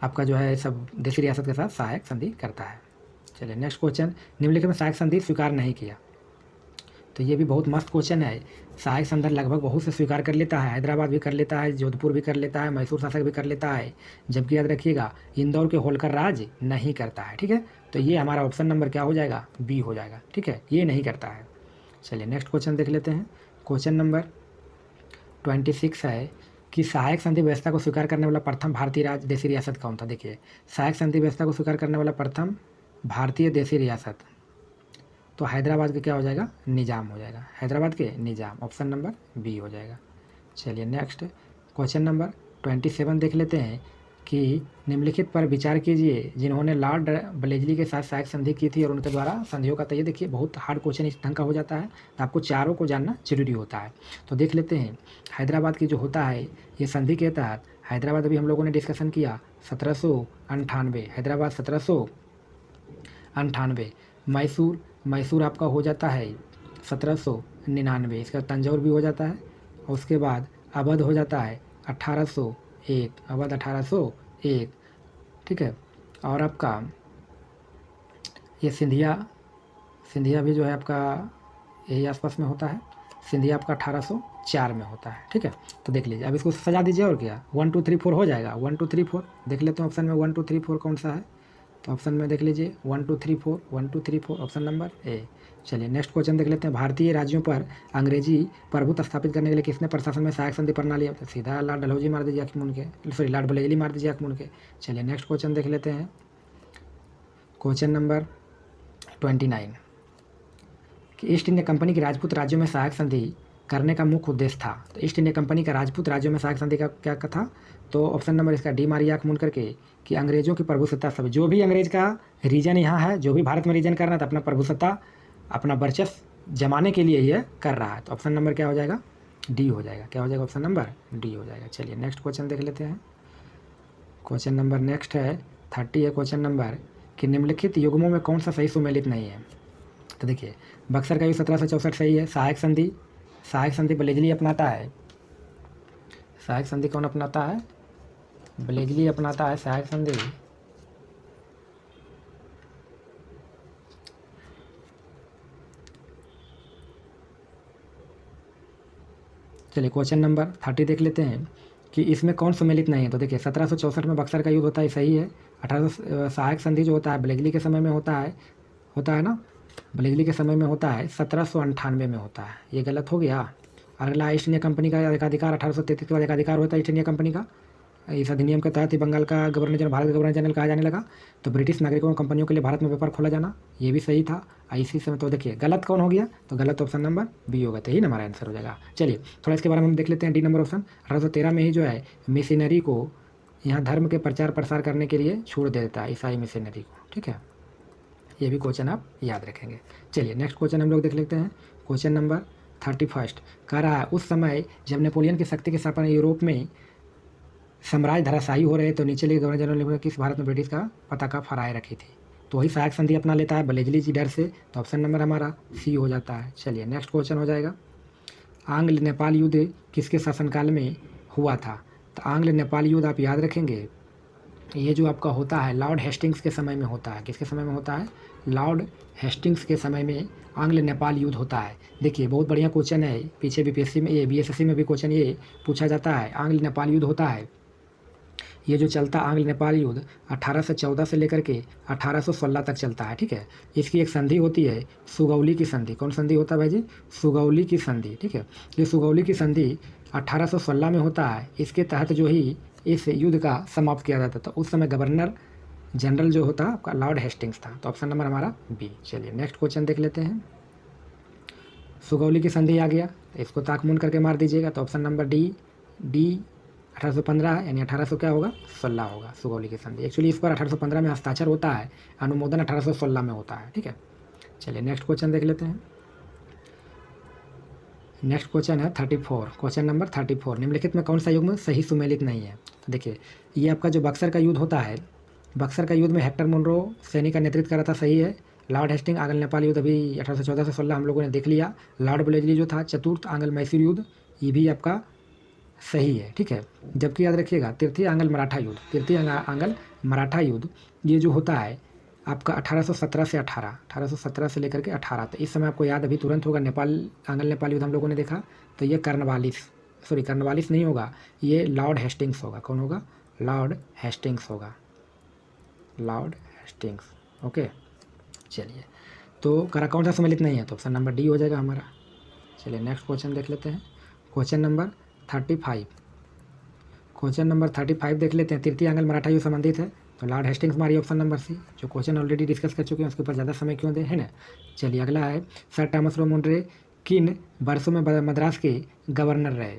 आपका जो है सब देशी रियासत के साथ सहायक संधि करता है। चलिए नेक्स्ट क्वेश्चन, निम्नलिखित में सहायक संधि स्वीकार नहीं किया। तो ये भी बहुत मस्त क्वेश्चन है। सहायक संधि लगभग बहुत से स्वीकार कर लेता है, हैदराबाद भी कर लेता है, जोधपुर भी कर लेता है, मैसूर शासक भी कर लेता है, जबकि याद रखिएगा इंदौर के होलकर राज नहीं करता है। ठीक है, तो ये हमारा ऑप्शन नंबर क्या हो जाएगा, बी हो जाएगा। ठीक है, ये नहीं करता है। चलिए नेक्स्ट क्वेश्चन देख लेते हैं। क्वेश्चन नंबर 26 है कि सहायक संधि व्यवस्था को स्वीकार करने वाला प्रथम भारतीय राज्य देशी रियासत कौन था। देखिए सहायक संधि व्यवस्था को स्वीकार करने वाला प्रथम भारतीय देशी रियासत तो हैदराबाद के क्या हो जाएगा, निज़ाम हो जाएगा। हैदराबाद के निज़ाम, ऑप्शन नंबर बी हो जाएगा। चलिए नेक्स्ट क्वेश्चन नंबर 27 देख लेते हैं कि निम्नलिखित पर विचार कीजिए जिन्होंने लॉर्ड बलेजली के साथ सहायक संधि की थी और उनके द्वारा संधियों का। तो ये देखिए बहुत हार्ड क्वेश्चन इस ढंग का हो जाता है, तो आपको चारों को जानना जरूरी होता है। तो देख लेते हैं हैदराबाद की जो होता है ये संधि के तहत हैदराबाद अभी हम लोगों ने डिस्कशन किया 1798, हैदराबाद 1798। मैसूर आपका हो जाता है 1799, इसका तंजौर भी हो जाता है। और उसके बाद अवध हो जाता है 1801, अवध 1801। ठीक है, और आपका ये सिंधिया भी जो है आपका यही आसपास में होता है। सिंधिया आपका 1804 में होता है। ठीक है, तो देख लीजिए, अब इसको सजा दीजिए और क्या 1 2 3 4 हो जाएगा। 1 2 3 4 देख लेते हैं ऑप्शन में 1 2 3 4 कौन सा है। तो ऑप्शन में देख लीजिए 1 2 3 4, 1 2 3 4 ऑप्शन नंबर ए। चलिए नेक्स्ट क्वेश्चन देख लेते हैं। भारतीय राज्यों पर अंग्रेजी प्रभुत्व स्थापित करने के लिए किसने प्रशासन में सहायक संधि प्रणाली, तो सीधा लॉर्ड डलहौजी मार दीजिए आँख मूंद के, सॉरी लॉर्ड बलेजली मार दीजिए आँख मूंद के। चलिए नेक्स्ट क्वेश्चन देख लेते हैं। क्वेश्चन नंबर 29 कि ईस्ट इंडिया कंपनी की राजपूत राज्यों में सहायक संधि करने का मुख्य उद्देश्य था। तो ईस्ट इंडिया कंपनी का राजपूत राज्यों में सहायक संधि का क्या था। तो ऑप्शन नंबर इसका डी मारिए आँख मूंद करके कि अंग्रेजों की प्रभुसत्ता सब, जो भी अंग्रेज का रीजन यहाँ है, जो भी भारत में रीजन कर रहा है तो अपना प्रभुसत्ता अपना वर्चस्व जमाने के लिए ये कर रहा है। तो ऑप्शन नंबर क्या हो जाएगा, डी हो जाएगा। क्या हो जाएगा, ऑप्शन नंबर डी हो जाएगा। चलिए नेक्स्ट क्वेश्चन देख लेते हैं। क्वेश्चन नंबर नेक्स्ट है 30 है क्वेश्चन नंबर कि निम्नलिखित युग्मों में कौन सा सही सुमेलित नहीं है। तो देखिए बक्सर का युग 1764 सही है। सहायक संधि बलेजली अपनाता है। सहायक संधि कौन अपनाता है, बलेजली अपनाता है सहायक संधि। चलिए क्वेश्चन नंबर 30 देख लेते हैं कि इसमें कौन सम्मिलित नहीं है। तो देखिए 1764 में बक्सर का युद्ध होता है, सही है। 1800 सहायक संधि जो होता है बलेजली के समय में होता है ना, बलेजली के समय में होता है 1798 में होता है, ये गलत हो गया। अगला ईस्ट इंडिया कंपनी का एकाधिकार 1833 के बाद एकाधिकार होता है ईस्ट इंडिया कंपनी का, इस अधिनियम के तहत ही बंगाल का गवर्नर जनरल भारत का गवर्नर जनरल कहा जाने लगा। तो ब्रिटिश नागरिकों और कंपनियों के लिए भारत में व्यापार खोला जाना, ये भी सही था। इसी समय तो देखिए गलत कौन हो गया, तो गलत ऑप्शन नंबर बी होगा, तो यही हमारा आंसर हो जाएगा। चलिए थोड़ा इसके बारे में हम देख लेते हैं। डी नंबर ऑप्शन 1813 में ही जो है मिशनरी को यहाँ धर्म के प्रचार प्रसार करने के लिए छोड़ दे देता है, ईसाई मिशनरी को, ठीक है। ये भी क्वेश्चन आप याद रखेंगे। चलिए नेक्स्ट क्वेश्चन हम लोग देख लेते हैं। क्वेश्चन नंबर 31 कह रहा है उस समय जब नेपोलियन की शक्ति के स्थापना यूरोप में साम्राज्य धराशायी हो रहे तो नीचे गवर्नर जनरल ने किस भारत में ब्रिटिश का पताका फहराए रखी थी। तो वही सहायक संधि अपना लेता है बलेजली जी डर से, तो ऑप्शन नंबर हमारा सी हो जाता है। चलिए नेक्स्ट क्वेश्चन हो जाएगा, आंग्ल नेपाल युद्ध किसके शासनकाल में हुआ था। तो आंग्ल नेपाल युद्ध आप याद रखेंगे, ये जो आपका होता है लॉर्ड हेस्टिंग्स के समय में होता है। किसके समय में होता है, लॉर्ड हेस्टिंग्स के समय में आंग्ल नेपाल युद्ध होता है। देखिए बहुत बढ़िया क्वेश्चन है, पीछे बीपीएससी में, ये बीएसएससी में भी क्वेश्चन ये पूछा जाता है। आंग्ल नेपाल युद्ध होता है, ये जो चलता आंग्ल नेपाल युद्ध 1814 से लेकर के 1816 तक चलता है, ठीक है। इसकी एक संधि होती है सुगौली की संधि। कौन संधि होता है भाई जी, सुगौली की संधि, ठीक है। ये सुगौली की संधि 1816 में होता है। इसके तहत जो ही इस युद्ध का समाप्त किया जाता था। तो उस समय गवर्नर जनरल जो होता आपका लॉर्ड हेस्टिंग्स था। तो ऑप्शन नंबर हमारा बी। चलिए नेक्स्ट क्वेश्चन देख लेते हैं। सुगौली की संधि आ गया, तो इसको ताकमुन करके मार दीजिएगा। तो ऑप्शन नंबर डी 1815 है, यानी 1800 क्या होगा 16 होगा सुगौली की संधि। एक्चुअली इस पर 1815 में हस्ताक्षर होता है, अनुमोदन 1816 में होता है, ठीक है। चलिए नेक्स्ट क्वेश्चन देख लेते हैं। नेक्स्ट क्वेश्चन है 34, क्वेश्चन नंबर 34, निम्नलिखित में कौन सा युग्म सही सुमेलित नहीं है। तो देखिए ये आपका जो बक्सर का युद्ध होता है, बक्सर का युद्ध में हेक्टर मुनरो सैनिक का नेतृत्व कर रहा था, सही है। लॉर्ड हेस्टिंग आंग्ल नेपाल युद्ध अभी 1814 से 16 हम लोगों ने देख लिया। लॉर्ड ब्लेजली जो था चतुर्थ आंग्ल मैसूर युद्ध, ये भी आपका सही है, ठीक है। जबकि याद रखिएगा तृतीय आंग्ल मराठा युद्ध, तृतीय आंग्ल मराठा युद्ध ये जो होता है आपका 1817 से 1817 से लेकर के 18, तो इस समय आपको याद अभी तुरंत होगा नेपाल आंग्ल नेपाल युद्ध हम लोगों ने देखा। तो ये कर्नवालिस नहीं होगा, ये लॉर्ड हेस्टिंग्स होगा। कौन होगा, लॉर्ड हेस्टिंग्स होगा, लॉर्ड हेस्टिंग्स, ओके। चलिए तो कौन सा सम्मिलित नहीं है, तो ऑप्शन नंबर डी हो जाएगा हमारा। चलिए नेक्स्ट क्वेश्चन देख लेते हैं। क्वेश्चन नंबर 35, क्वेश्चन नंबर 35 देख लेते हैं। तृतीय आंग्ल मराठा युद्ध संबंधित है, तो लॉर्ड हेस्टिंग्स हमारी ऑप्शन नंबर सी। जो क्वेश्चन ऑलरेडी डिस्कस कर चुके हैं उसके ऊपर ज़्यादा समय क्यों दें, है ना। चलिए अगला है, सर थॉमस रो मुंड्रे किन वर्षों में मद्रास के गवर्नर रहे।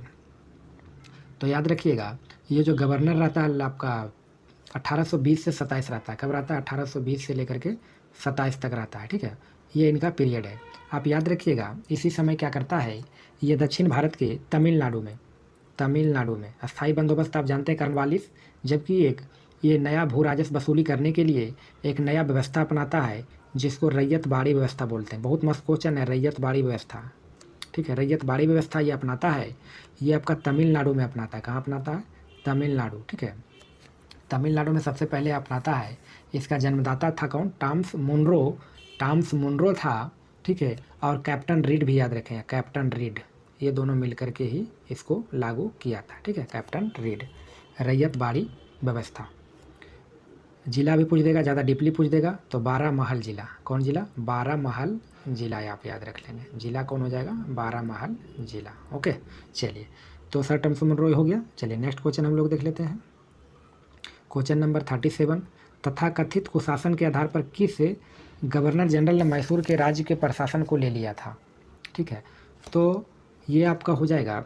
तो याद रखिएगा ये जो गवर्नर रहता है आपका 1820 से 27 रहता है। कब रहता है, 1820 से लेकर के 27 तक रहता है, ठीक है। ये इनका पीरियड है। आप याद रखिएगा इसी समय क्या करता है, ये दक्षिण भारत के तमिलनाडु में अस्थायी बंदोबस्त आप जानते हैं कर्नवालिस, जबकि एक ये नया भू राजस्व वसूली करने के लिए एक नया व्यवस्था अपनाता है जिसको रैयत बाड़ी व्यवस्था बोलते हैं। बहुत मस्त क्वेश्चन है, रैयत बाड़ी व्यवस्था, ठीक है। रैयत बाड़ी व्यवस्था ये अपनाता है, ये आपका तमिलनाडु में अपनाता है। कहाँ अपनाता है, तमिलनाडु, ठीक है। तमिलनाडु में सबसे पहले अपनाता है। इसका जन्मदाता था कौन, टॉमस मुनरो था, ठीक है। और कैप्टन रीड भी याद रखें, कैप्टन रीड, ये दोनों मिलकर के ही इसको लागू किया था, ठीक है। कैप्टन रीड, रैयत बाड़ी व्यवस्था। जिला भी पूछ देगा, ज़्यादा डीपली पूछ देगा तो बारामहल जिला। कौन जिला, बारामहल जिला, आप याद रख लेंगे। जिला कौन हो जाएगा, बारामहल जिला, ओके। चलिए तो सर टॉमस मुनरो हो गया। चलिए नेक्स्ट क्वेश्चन हम लोग देख लेते हैं। क्वेश्चन नंबर 37, तथाकथित कुशासन के आधार पर किस गवर्नर जनरल ने मैसूर के राज्य के प्रशासन को ले लिया था, ठीक है। तो ये आपका हो जाएगा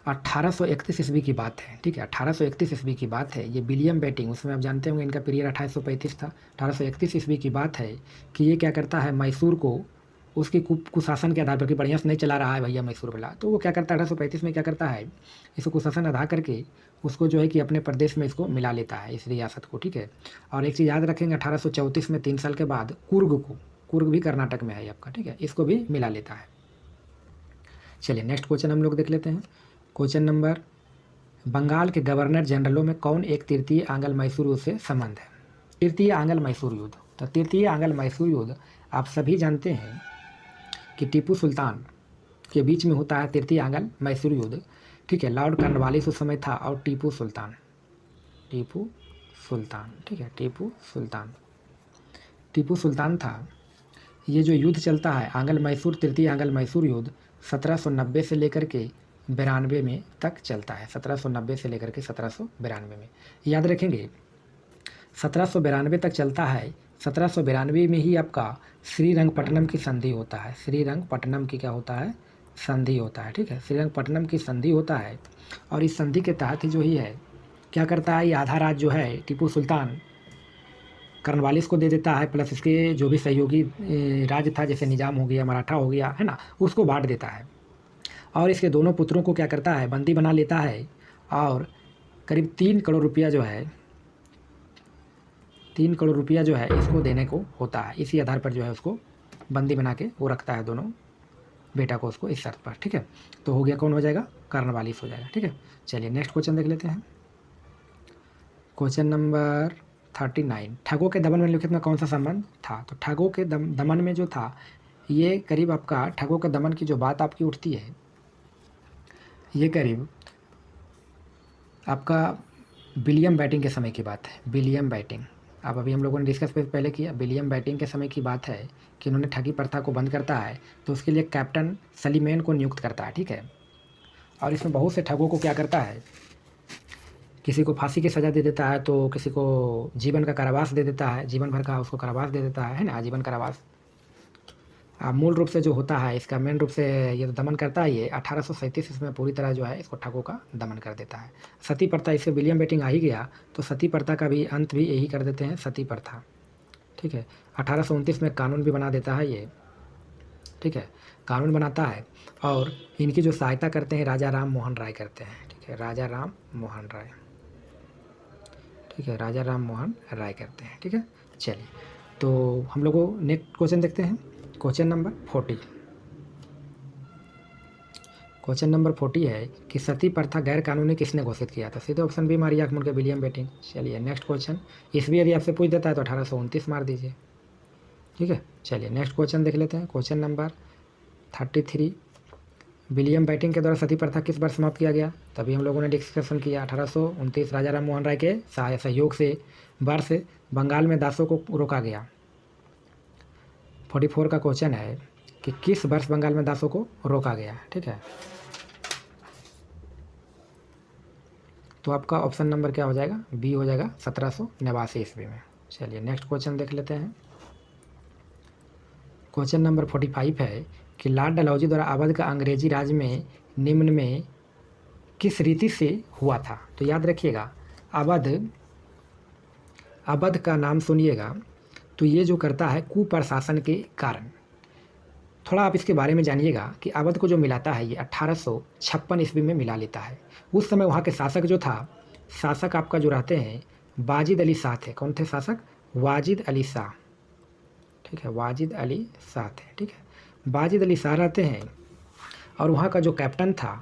1831 ईस्वी की बात है, ठीक है। 1831 ईस्वी की बात है। ये विलियम बेटिंग, उसमें आप जानते होंगे इनका पीरियड 1835 था। 1831 ईस्वी की बात है कि ये क्या करता है, मैसूर को उसकी कुशासन के आधार पर, कि बढ़िया से नहीं चला रहा है भैया मैसूर वाला, तो वो क्या करता है 1835 में क्या करता है, इसको कुशासन आधा करके उसको जो है कि अपने प्रदेश में इसको मिला लेता है, इस रियासत को, ठीक है। और एक चीज़ याद रखेंगे 1834 में 3 साल के बाद कुर्ग भी कर्नाटक में है आपका, ठीक है, इसको भी मिला लेता है। चलिए नेक्स्ट क्वेश्चन हम लोग देख लेते हैं। क्वेश्चन नंबर, बंगाल के गवर्नर जनरलों में कौन एक तृतीय आंग्ल मैसूर युद्ध से संबंध है। तृतीय आंग्ल मैसूर युद्ध, तो तृतीय आंग्ल मैसूर युद्ध आप सभी जानते हैं कि टीपू सुल्तान के बीच में होता है तृतीय आंग्ल मैसूर युद्ध, ठीक है। लॉर्ड कर्नवालिस उस समय था और टीपू सुल्तान, ठीक है, टीपू सुल्तान था। ये जो युद्ध चलता है आंग्ल मैसूर, तृतीय आंग्ल मैसूर युद्ध 1790 से लेकर के 1792 में तक चलता है। 1790 से लेकर के 1792 में, याद रखेंगे 1792 तक चलता है। 1792 में ही आपका श्रीरंगपट्टनम की संधि होता है। श्रीरंगपट्टनम की क्या होता है? संधि होता है, ठीक है। श्रीरंगपट्टनम की संधि होता है और इस संधि के तहत ही जो ही है क्या करता है, ये आधा राज जो है टीपू सुल्तान कर्नवालिस को दे देता है, प्लस इसके जो भी सहयोगी राज्य था जैसे निजाम हो गया, मराठा हो गया, है ना, उसको बांट देता है। और इसके दोनों पुत्रों को क्या करता है, बंदी बना लेता है और करीब 3 करोड़ रुपया जो है 3 करोड़ रुपया जो है इसको देने को होता है। इसी आधार पर जो है उसको बंदी बना के वो रखता है दोनों बेटा को उसको, इस शर्त पर, ठीक है। तो हो गया, कौन हो जाएगा? कर्नवालिस हो जाएगा, ठीक है। चलिए नेक्स्ट क्वेश्चन देख लेते हैं। क्वेश्चन नंबर 39, ठगों के दमन में निम्नलिखित में कौन सा संबंध था? तो ठगों के दमन में जो था, ये करीब आपका ठगों के दमन की जो बात आपकी उठती है, ये करीब आपका विलियम बेंटिंक के समय की बात है। विलियम बेंटिंक, अब अभी हम लोगों ने डिस्कस पहले किया, विलियम बेंटिंक के समय की बात है कि उन्होंने ठगी प्रथा को बंद करता है, तो उसके लिए कैप्टन सलीमेन को नियुक्त करता है, ठीक है। और इसमें बहुत से ठगों को क्या करता है, किसी को फांसी की सज़ा दे देता है, तो किसी को जीवन का कारावास दे देता है, जीवन भर का उसको कारावास दे देता है ना, आजीवन कारावास। मूल रूप से जो होता है इसका मेन रूप से ये तो दमन करता है, ये 1837 इसमें पूरी तरह जो है इसको ठगों का दमन कर देता है। सती प्रथा, इससे विलियम बेंटिंक आ ही गया, तो सती प्रथा का भी अंत भी यही कर देते हैं, सती प्रथा, ठीक है। 1829 में कानून भी बना देता है ये, ठीक है, कानून बनाता है। और इनकी जो सहायता करते हैं राजा राम मोहन राय करते हैं, ठीक है, राजा राम मोहन राय, ठीक है, राजा राम मोहन राय करते हैं, ठीक है। चलिए, तो हम लोगों नेक्स्ट क्वेश्चन देखते हैं। क्वेश्चन नंबर 40, क्वेश्चन नंबर 40 है कि सती प्रथा गैर कानूनी किसने घोषित किया था? सीधे ऑप्शन बी मारिए, आंख मूंद के विलियम बेंटिंक। चलिए नेक्स्ट क्वेश्चन, इसमें यदि आपसे पूछ देता है तो 1829 मार दीजिए, ठीक है। चलिए नेक्स्ट क्वेश्चन देख लेते हैं। क्वेश्चन नंबर 33, विलियम बेंटिंक के द्वारा सती प्रथा किस वर्ष समाप्त किया गया? तभी हम लोगों ने डिस्कशन किया, 1829 राजा राम मोहन राय के सहयोग से वर्ष बंगाल में दासों को रोका गया। 44 का क्वेश्चन है कि किस वर्ष बंगाल में दासों को रोका गया, ठीक है। तो आपका ऑप्शन नंबर क्या हो जाएगा? बी हो जाएगा, 1789 ईस्वी में। चलिए नेक्स्ट क्वेश्चन देख लेते हैं। क्वेश्चन नंबर 45 है कि लॉर्ड डलहौजी द्वारा अवध का अंग्रेजी राज में निम्न में किस रीति से हुआ था? तो याद रखिएगा, अवध का नाम सुनिएगा तो ये जो करता है कुप्रशासन के कारण। थोड़ा आप इसके बारे में जानिएगा कि अवध को जो मिलाता है ये 1856 ईस्वी में मिला लेता है। उस समय वहाँ के शासक जो था, शासक आपका जो रहते हैं वाजिद अली शाह थे। कौन थे शासक? वाजिद अली शाह, ठीक है, वाजिद अली शाह थे, ठीक है। वाजिद अली शाह रहते हैं और वहाँ का जो कैप्टन था,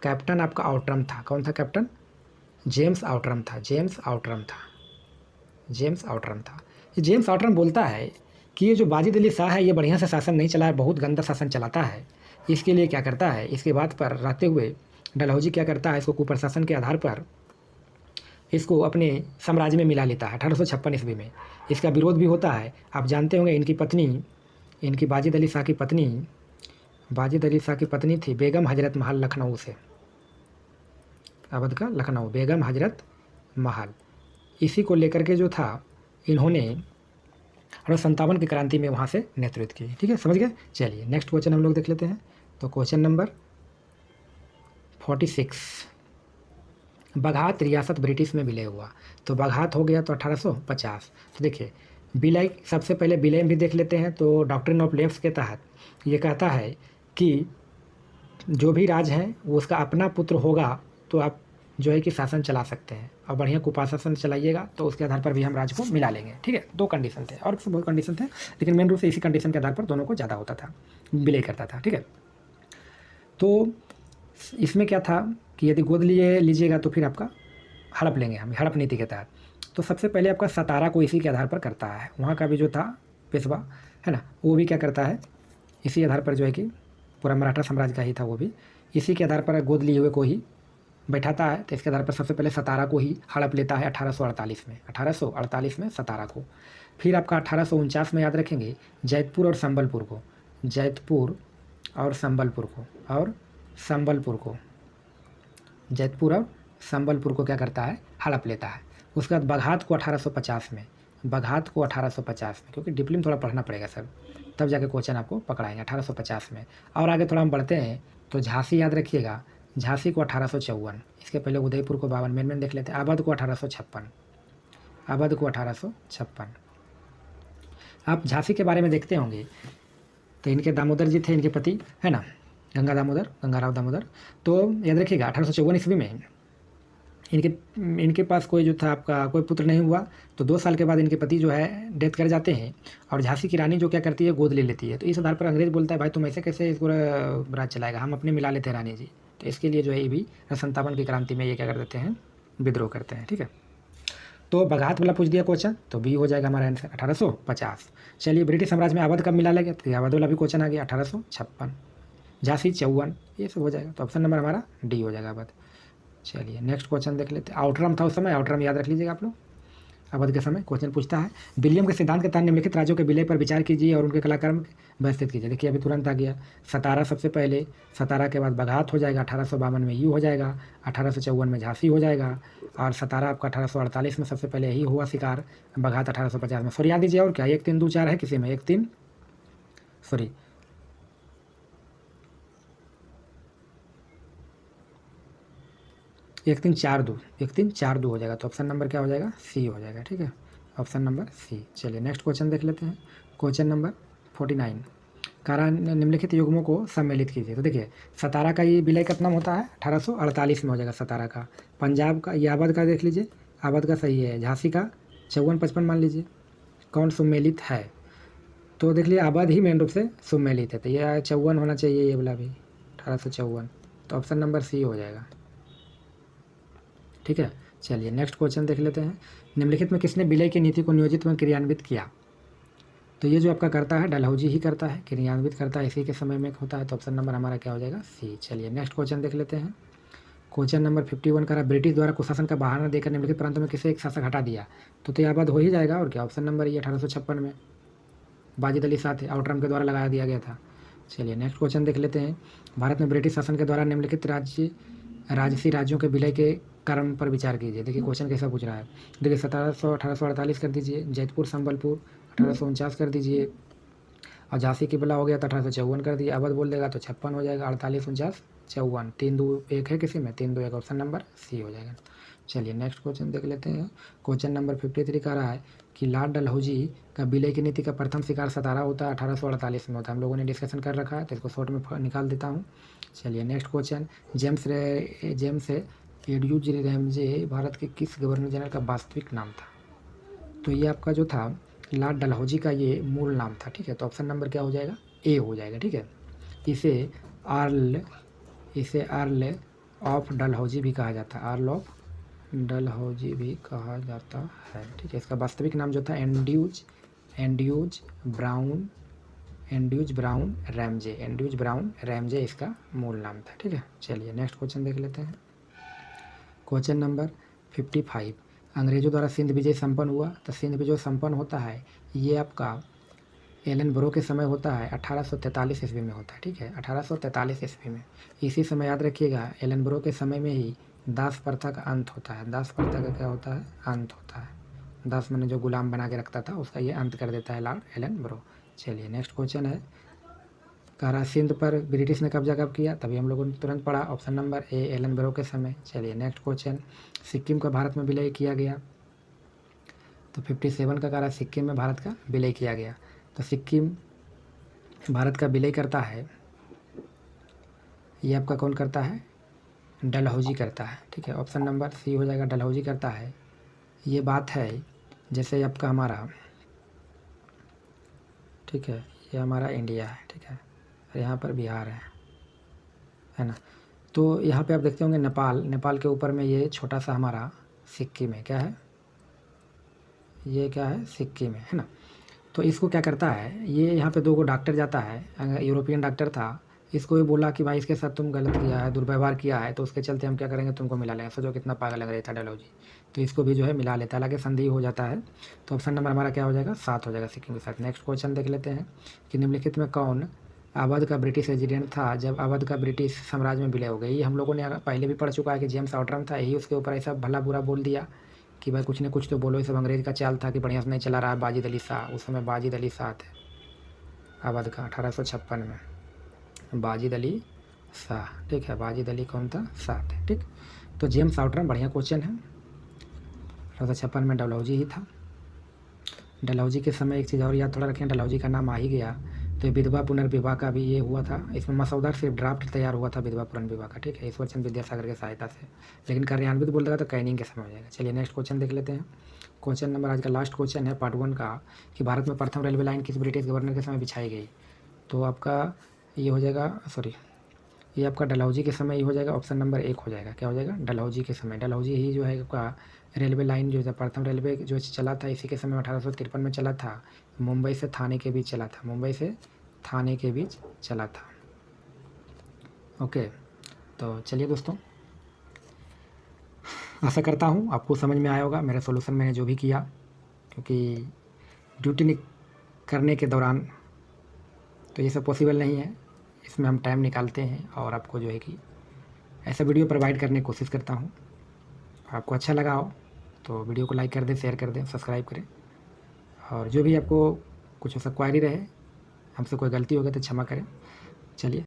कैप्टन आपका आउटरम था। कौन था कैप्टन? जेम्स आउटरम था, जेम्स आउटरम था, जेम्स आउटरम था। ये जेम्स आउटरम बोलता है कि ये जो वाजिद अली शाह है ये बढ़िया से शासन नहीं चला है, बहुत गंदा शासन चलाता है। इसके लिए क्या करता है, इसके बात पर रहते हुए डलहौजी क्या करता है, इसको कुप्रशासन के आधार पर इसको अपने साम्राज्य में मिला लेता है 1856 ईस्वी में। इसका विरोध भी होता है। आप जानते होंगे इनकी पत्नी, इनकी वाजिद अली शाह की पत्नी, वाजिद अली शाह की पत्नी थी बेगम हजरत महल, लखनऊ से, अवध का लखनऊ, बेगम हजरत महल। इसी को लेकर के जो था इन्होंने 1857 की क्रांति में वहाँ से नेतृत्व की, ठीक है, समझ गए। चलिए नेक्स्ट क्वेश्चन हम लोग देख लेते हैं। तो क्वेश्चन नंबर 46, बघात रियासत ब्रिटिश में विलय हुआ। तो बघात हो गया तो 1850। तो देखिए विलय, सबसे पहले विलय भी देख लेते हैं। तो डॉक्ट्रिन ऑफ लेफ्ट के तहत ये कहता है कि जो भी राज है वो उसका अपना पुत्र होगा तो आप जो है कि शासन चला सकते हैं, और बढ़िया कुशासन चलाइएगा तो उसके आधार पर भी हम राज्य को मिला लेंगे, ठीक है। 2 कंडीशन थे, और बहुत कंडीशन थे, लेकिन मेन रूप से इसी कंडीशन के आधार पर दोनों को ज़्यादा होता था, विलय करता था, ठीक है। तो इसमें क्या था कि यदि गोद लीजिएगा तो फिर आपका हड़प लेंगे हम, हड़प नीति के तहत। तो सबसे पहले आपका सतारा को इसी के आधार पर करता है। वहाँ का भी जो था पेशवा है ना, वो भी क्या करता है, इसी आधार पर जो है कि पूरा मराठा साम्राज्य का ही था, वो भी इसी के आधार पर गोद लिए हुए को ही बैठाता है। तो इसके आधार पर सबसे पहले सतारा को ही हड़प लेता है 1848 में, 1848 में सतारा को। फिर आपका 1849 में याद रखेंगे जैतपुर और संबलपुर को, जैतपुर और संबलपुर को, और संबलपुर को, जैतपुर और संबलपुर को क्या करता है, हड़प लेता है। उसके बाद बघात को 1850 में, बघात को 1850 में, क्योंकि डीपली में थोड़ा पढ़ना पड़ेगा सर, तब जाके क्वेश्चन आपको पकड़ाएंगे 1850 में। और आगे थोड़ा हम बढ़ते हैं तो झांसी याद रखिएगा, झांसी को 1854, इसके पहले उदयपुर को 52, मेन देख लेते हैं। अवध को 1856, अवध को 1856। आप झांसी के बारे में देखते होंगे तो इनके दामोदर जी थे, इनके पति, है ना, गंगा दामोदर, गंगाराव दामोदर। तो याद रखिएगा 1854 ईस्वी में इनके पास कोई जो था आपका कोई पुत्र नहीं हुआ, तो 2 साल के बाद इनके पति जो है डेथ कर जाते हैं, और झांसी की रानी जो क्या करती है, गोद ले लेती है। तो इस आधार पर अंग्रेज बोलता है भाई तुम ऐसे कैसे इसको राज चलाएगा, हम अपने मिला लेते हैं रानी जी। तो इसके लिए जो है ये भी 57 की क्रांति में ये क्या कर देते हैं, विद्रोह करते हैं। ठीक है, तो बघात वाला पूछ दिया क्वेश्चन, तो बी हो जाएगा हमारा आंसर 1850। चलिए, ब्रिटिश साम्राज्य में अवध कब मिला लेगा, तो अवध वाला भी क्वेश्चन आ गया 1856। झांसी 54, ये सब हो जाएगा, तो ऑप्शन नंबर हमारा डी हो जाएगा अवध। चलिए नेक्स्ट क्वेश्चन देख लेते हैं। आउटरम था उस समय, आउटरम याद रख लीजिएगा आप लोग। अवध के समय क्वेश्चन पूछता है, विलियम के सिद्धांत के तहत निम्नलिखित राज्यों के विलय पर विचार कीजिए और उनके कलाक्रम व्यवस्थित कीजिए। देखिए अभी तुरंत आ गया, सतारा सबसे पहले, सतारा के बाद बघात हो जाएगा, 1852 में यू हो जाएगा, 1854 में झांसी हो जाएगा, और सतारा आपका 1848 में सबसे पहले यही हुआ शिकार, बघात 1850 में। सॉरी याद दीजिए, और क्या 1 3 2 4 है किसी में, 1 3 सॉरी 1 3 4 2, 1 3 4 2 हो जाएगा, तो ऑप्शन नंबर क्या हो जाएगा, सी हो जाएगा। ठीक है, ऑप्शन नंबर सी। चलिए नेक्स्ट क्वेश्चन देख लेते हैं। क्वेश्चन नंबर 49, कारा निम्नलिखित युग्मों को सम्मिलित कीजिए। तो देखिए सतारा का ये विलय कितना होता है, 1848 में हो जाएगा सतारा का। पंजाब का ये अवध का देख लीजिए, अवध का सही है। झांसी का 54 55 मान लीजिए। कौन सम्मिलित है, तो देख लीजिए अवध ही मेन रूप से सम्मिलित है, तो ये 54 होना चाहिए, ये वाला भी 1854, तो ऑप्शन नंबर सी हो जाएगा। ठीक है, चलिए नेक्स्ट क्वेश्चन देख लेते हैं। निम्नलिखित में किसने विलय की नीति को नियोजित व क्रियान्वित किया, तो ये जो आपका करता है डलहौजी ही करता है, क्रियान्वित करता है, इसी के समय में होता है, तो ऑप्शन नंबर हमारा क्या हो जाएगा, सी। चलिए नेक्स्ट क्वेश्चन देख लेते हैं। क्वेश्चन नंबर 51 करा, ब्रिटिश द्वारा कुशासन का बहाना देकर निम्नलिखित प्रांतों में किसे एक शासक हटा दिया, तो यह बात हो ही जाएगा, और क्या ऑप्शन नंबर ये 1856 में वाजिद अली शाह थे, आउटरम के द्वारा लगाया दिया गया था। चलिए नेक्स्ट क्वेश्चन देख लेते हैं। भारत में ब्रिटिश शासन के द्वारा निम्नलिखित राजसी राज्यों के विलय के कारण पर विचार कीजिए। देखिए क्वेश्चन कैसा पूछ रहा है, देखिए 1848 कर दीजिए, जैतपुर संबलपुर 1849 कर दीजिए, और झांसी की बला हो गया तो 1854 कर दिए, अवध बोल देगा तो 56 हो जाएगा, 48 49 54, 3 2 1 है किसी में, 3 2 1, ऑप्शन नंबर सी हो जाएगा। चलिए नेक्स्ट क्वेश्चन देख लेते हैं। क्वेश्चन नंबर 53 कह रहा है कि लॉर्ड डलहौजी का विलय की नीति का प्रथम शिकार सतारा होता है, 1848 में होता है। हम लोगों ने डिस्कशन कर रखा है, तो इसको शॉर्ट में निकाल देता हूँ। चलिए नेक्स्ट क्वेश्चन, जेम्स एड्यूज रैमजे भारत के किस गवर्नर जनरल का वास्तविक नाम था, तो ये आपका जो था लॉर्ड डलहौजी का ये मूल नाम था। ठीक है, तो ऑप्शन नंबर क्या हो जाएगा, ए हो जाएगा। ठीक है, इसे अर्ल ऑफ डलहौजी भी कहा जाता है, अर्ल ऑफ डलहौजी भी कहा जाता है। ठीक है, इसका वास्तविक नाम जो था एंड्यूज ब्राउन रैमजे इसका मूल नाम था। ठीक है, चलिए नेक्स्ट क्वेश्चन देख लेते हैं। क्वेश्चन नंबर 55, अंग्रेजों द्वारा सिंध विजय संपन्न हुआ, तो सिंध विजय संपन्न होता है ये आपका एलन ब्रो के समय होता है, 1843 ईस्वी में होता है। ठीक है, 1843 ईस्वी में। इसी समय याद रखिएगा एलन ब्रो के समय में ही दास प्रथा का अंत होता है। दास प्रथा का क्या होता है, अंत होता है। दास मैंने जो गुलाम बना के रखता था उसका ये अंत कर देता है लॉर्ड एलन ब्रो। चलिए नेक्स्ट क्वेश्चन है, कारा सिंध पर ब्रिटिश ने कब्जा कब किया, तभी हम लोगों ने तुरंत पढ़ा, ऑप्शन नंबर ए एलन ब्रो के समय। चलिए नेक्स्ट क्वेश्चन, सिक्किम का भारत में विलय किया गया, तो 57 का कारा सिक्किम में भारत का विलय किया गया। तो सिक्किम भारत का विलय करता है, ये आपका कौन करता है, डलहौजी करता है। ठीक है, ऑप्शन नंबर सी हो जाएगा, डलहौजी करता है। ये बात है जैसे आपका हमारा, ठीक है, ये हमारा इंडिया है, ठीक है, और यहाँ पर बिहार है ना। तो यहाँ पे आप देखते होंगे नेपाल के ऊपर में ये छोटा सा हमारा सिक्किम है, क्या है ये, क्या है सिक्किम है ना। तो इसको क्या करता है, ये यहाँ पे 2 डॉक्टर जाता है, यूरोपियन डॉक्टर था, इसको ये बोला कि भाई इसके साथ तुम गलत किया है, दुर्व्यवहार किया है, तो उसके चलते हम क्या करेंगे, तुमको मिला लेंगे। सोचो कितना पागल लग रहा था डलहौजी, तो इसको भी जो है मिला लेता है, हालांकि संधि हो जाता है। तो ऑप्शन नंबर हमारा क्या हो जाएगा, 7 हो जाएगा सिक्किम के साथ। नेक्स्ट क्वेश्चन देख लेते हैं कि निम्नलिखित में कौन अवध का ब्रिटिश रेजिडेंट था जब अवध का ब्रिटिश साम्राज्य में विलय हो गई। ये हम लोगों ने पहले भी पढ़ चुका है कि जेम्स आउटरम था, यही उसके ऊपर ऐसा भला बुरा बोल दिया कि भाई कुछ न कुछ तो बोलो। ये सब अंग्रेज़ का चाल था कि बढ़िया से नहीं चला रहा है बाजिद अली शाह। उस समय बाजिद अली शाह थे अवध का 1856 में बाजिद अली शाह, ठीक है। बाजिद अली कौन था? शाह थे, ठीक। तो जेम्स आउटरम बढ़िया क्वेश्चन है। 1856 में डलहौजी ही था। डलहौजी के समय एक चीज़ और याद थोड़ा रखें, डलहौजी का नाम आ ही गया तो विधवा पुनर्विवाह का भी ये हुआ था। इसमें मसौदा सिर्फ ड्राफ्ट तैयार हुआ था विधवा पुनर्विवाह का, ठीक है, ईश्वरचंद विद्यासागर की सहायता से, लेकिन कार्यान्वित बोल रहा तो कैनिंग के समय हो जाएगा। चलिए नेक्स्ट क्वेश्चन देख लेते हैं। क्वेश्चन नंबर आज का लास्ट क्वेश्चन है पार्ट 1 का कि भारत में प्रथम रेलवे लाइन किस ब्रिटिश गवर्नर के समय बिछाई गई? तो आपका ये हो जाएगा, सॉरी, ये आपका डलहौजी के समय ही हो जाएगा। ऑप्शन नंबर 1 हो जाएगा। क्या हो जाएगा? डलहौजी के समय। डलहौजी ही जो है आपका रेलवे लाइन जो है प्रथम रेलवे जो चला था इसी के समय 1853 में चला था। मुंबई से थाने के बीच चला था, मुंबई से थाने के बीच चला था। ओके, तो चलिए दोस्तों, आशा करता हूँ आपको समझ में आया होगा मेरा सॉल्यूशन मैंने जो भी किया, क्योंकि ड्यूटी करने के दौरान तो ये सब पॉसिबल नहीं है। इसमें हम टाइम निकालते हैं और आपको जो है कि ऐसा वीडियो प्रोवाइड करने की कोशिश करता हूँ। आपको अच्छा लगा हो तो वीडियो को लाइक कर दें, शेयर कर दें, सब्सक्राइब करें, और जो भी आपको कुछ ऐसा क्वारी रहे, हमसे कोई गलती हो गई तो क्षमा करें। चलिए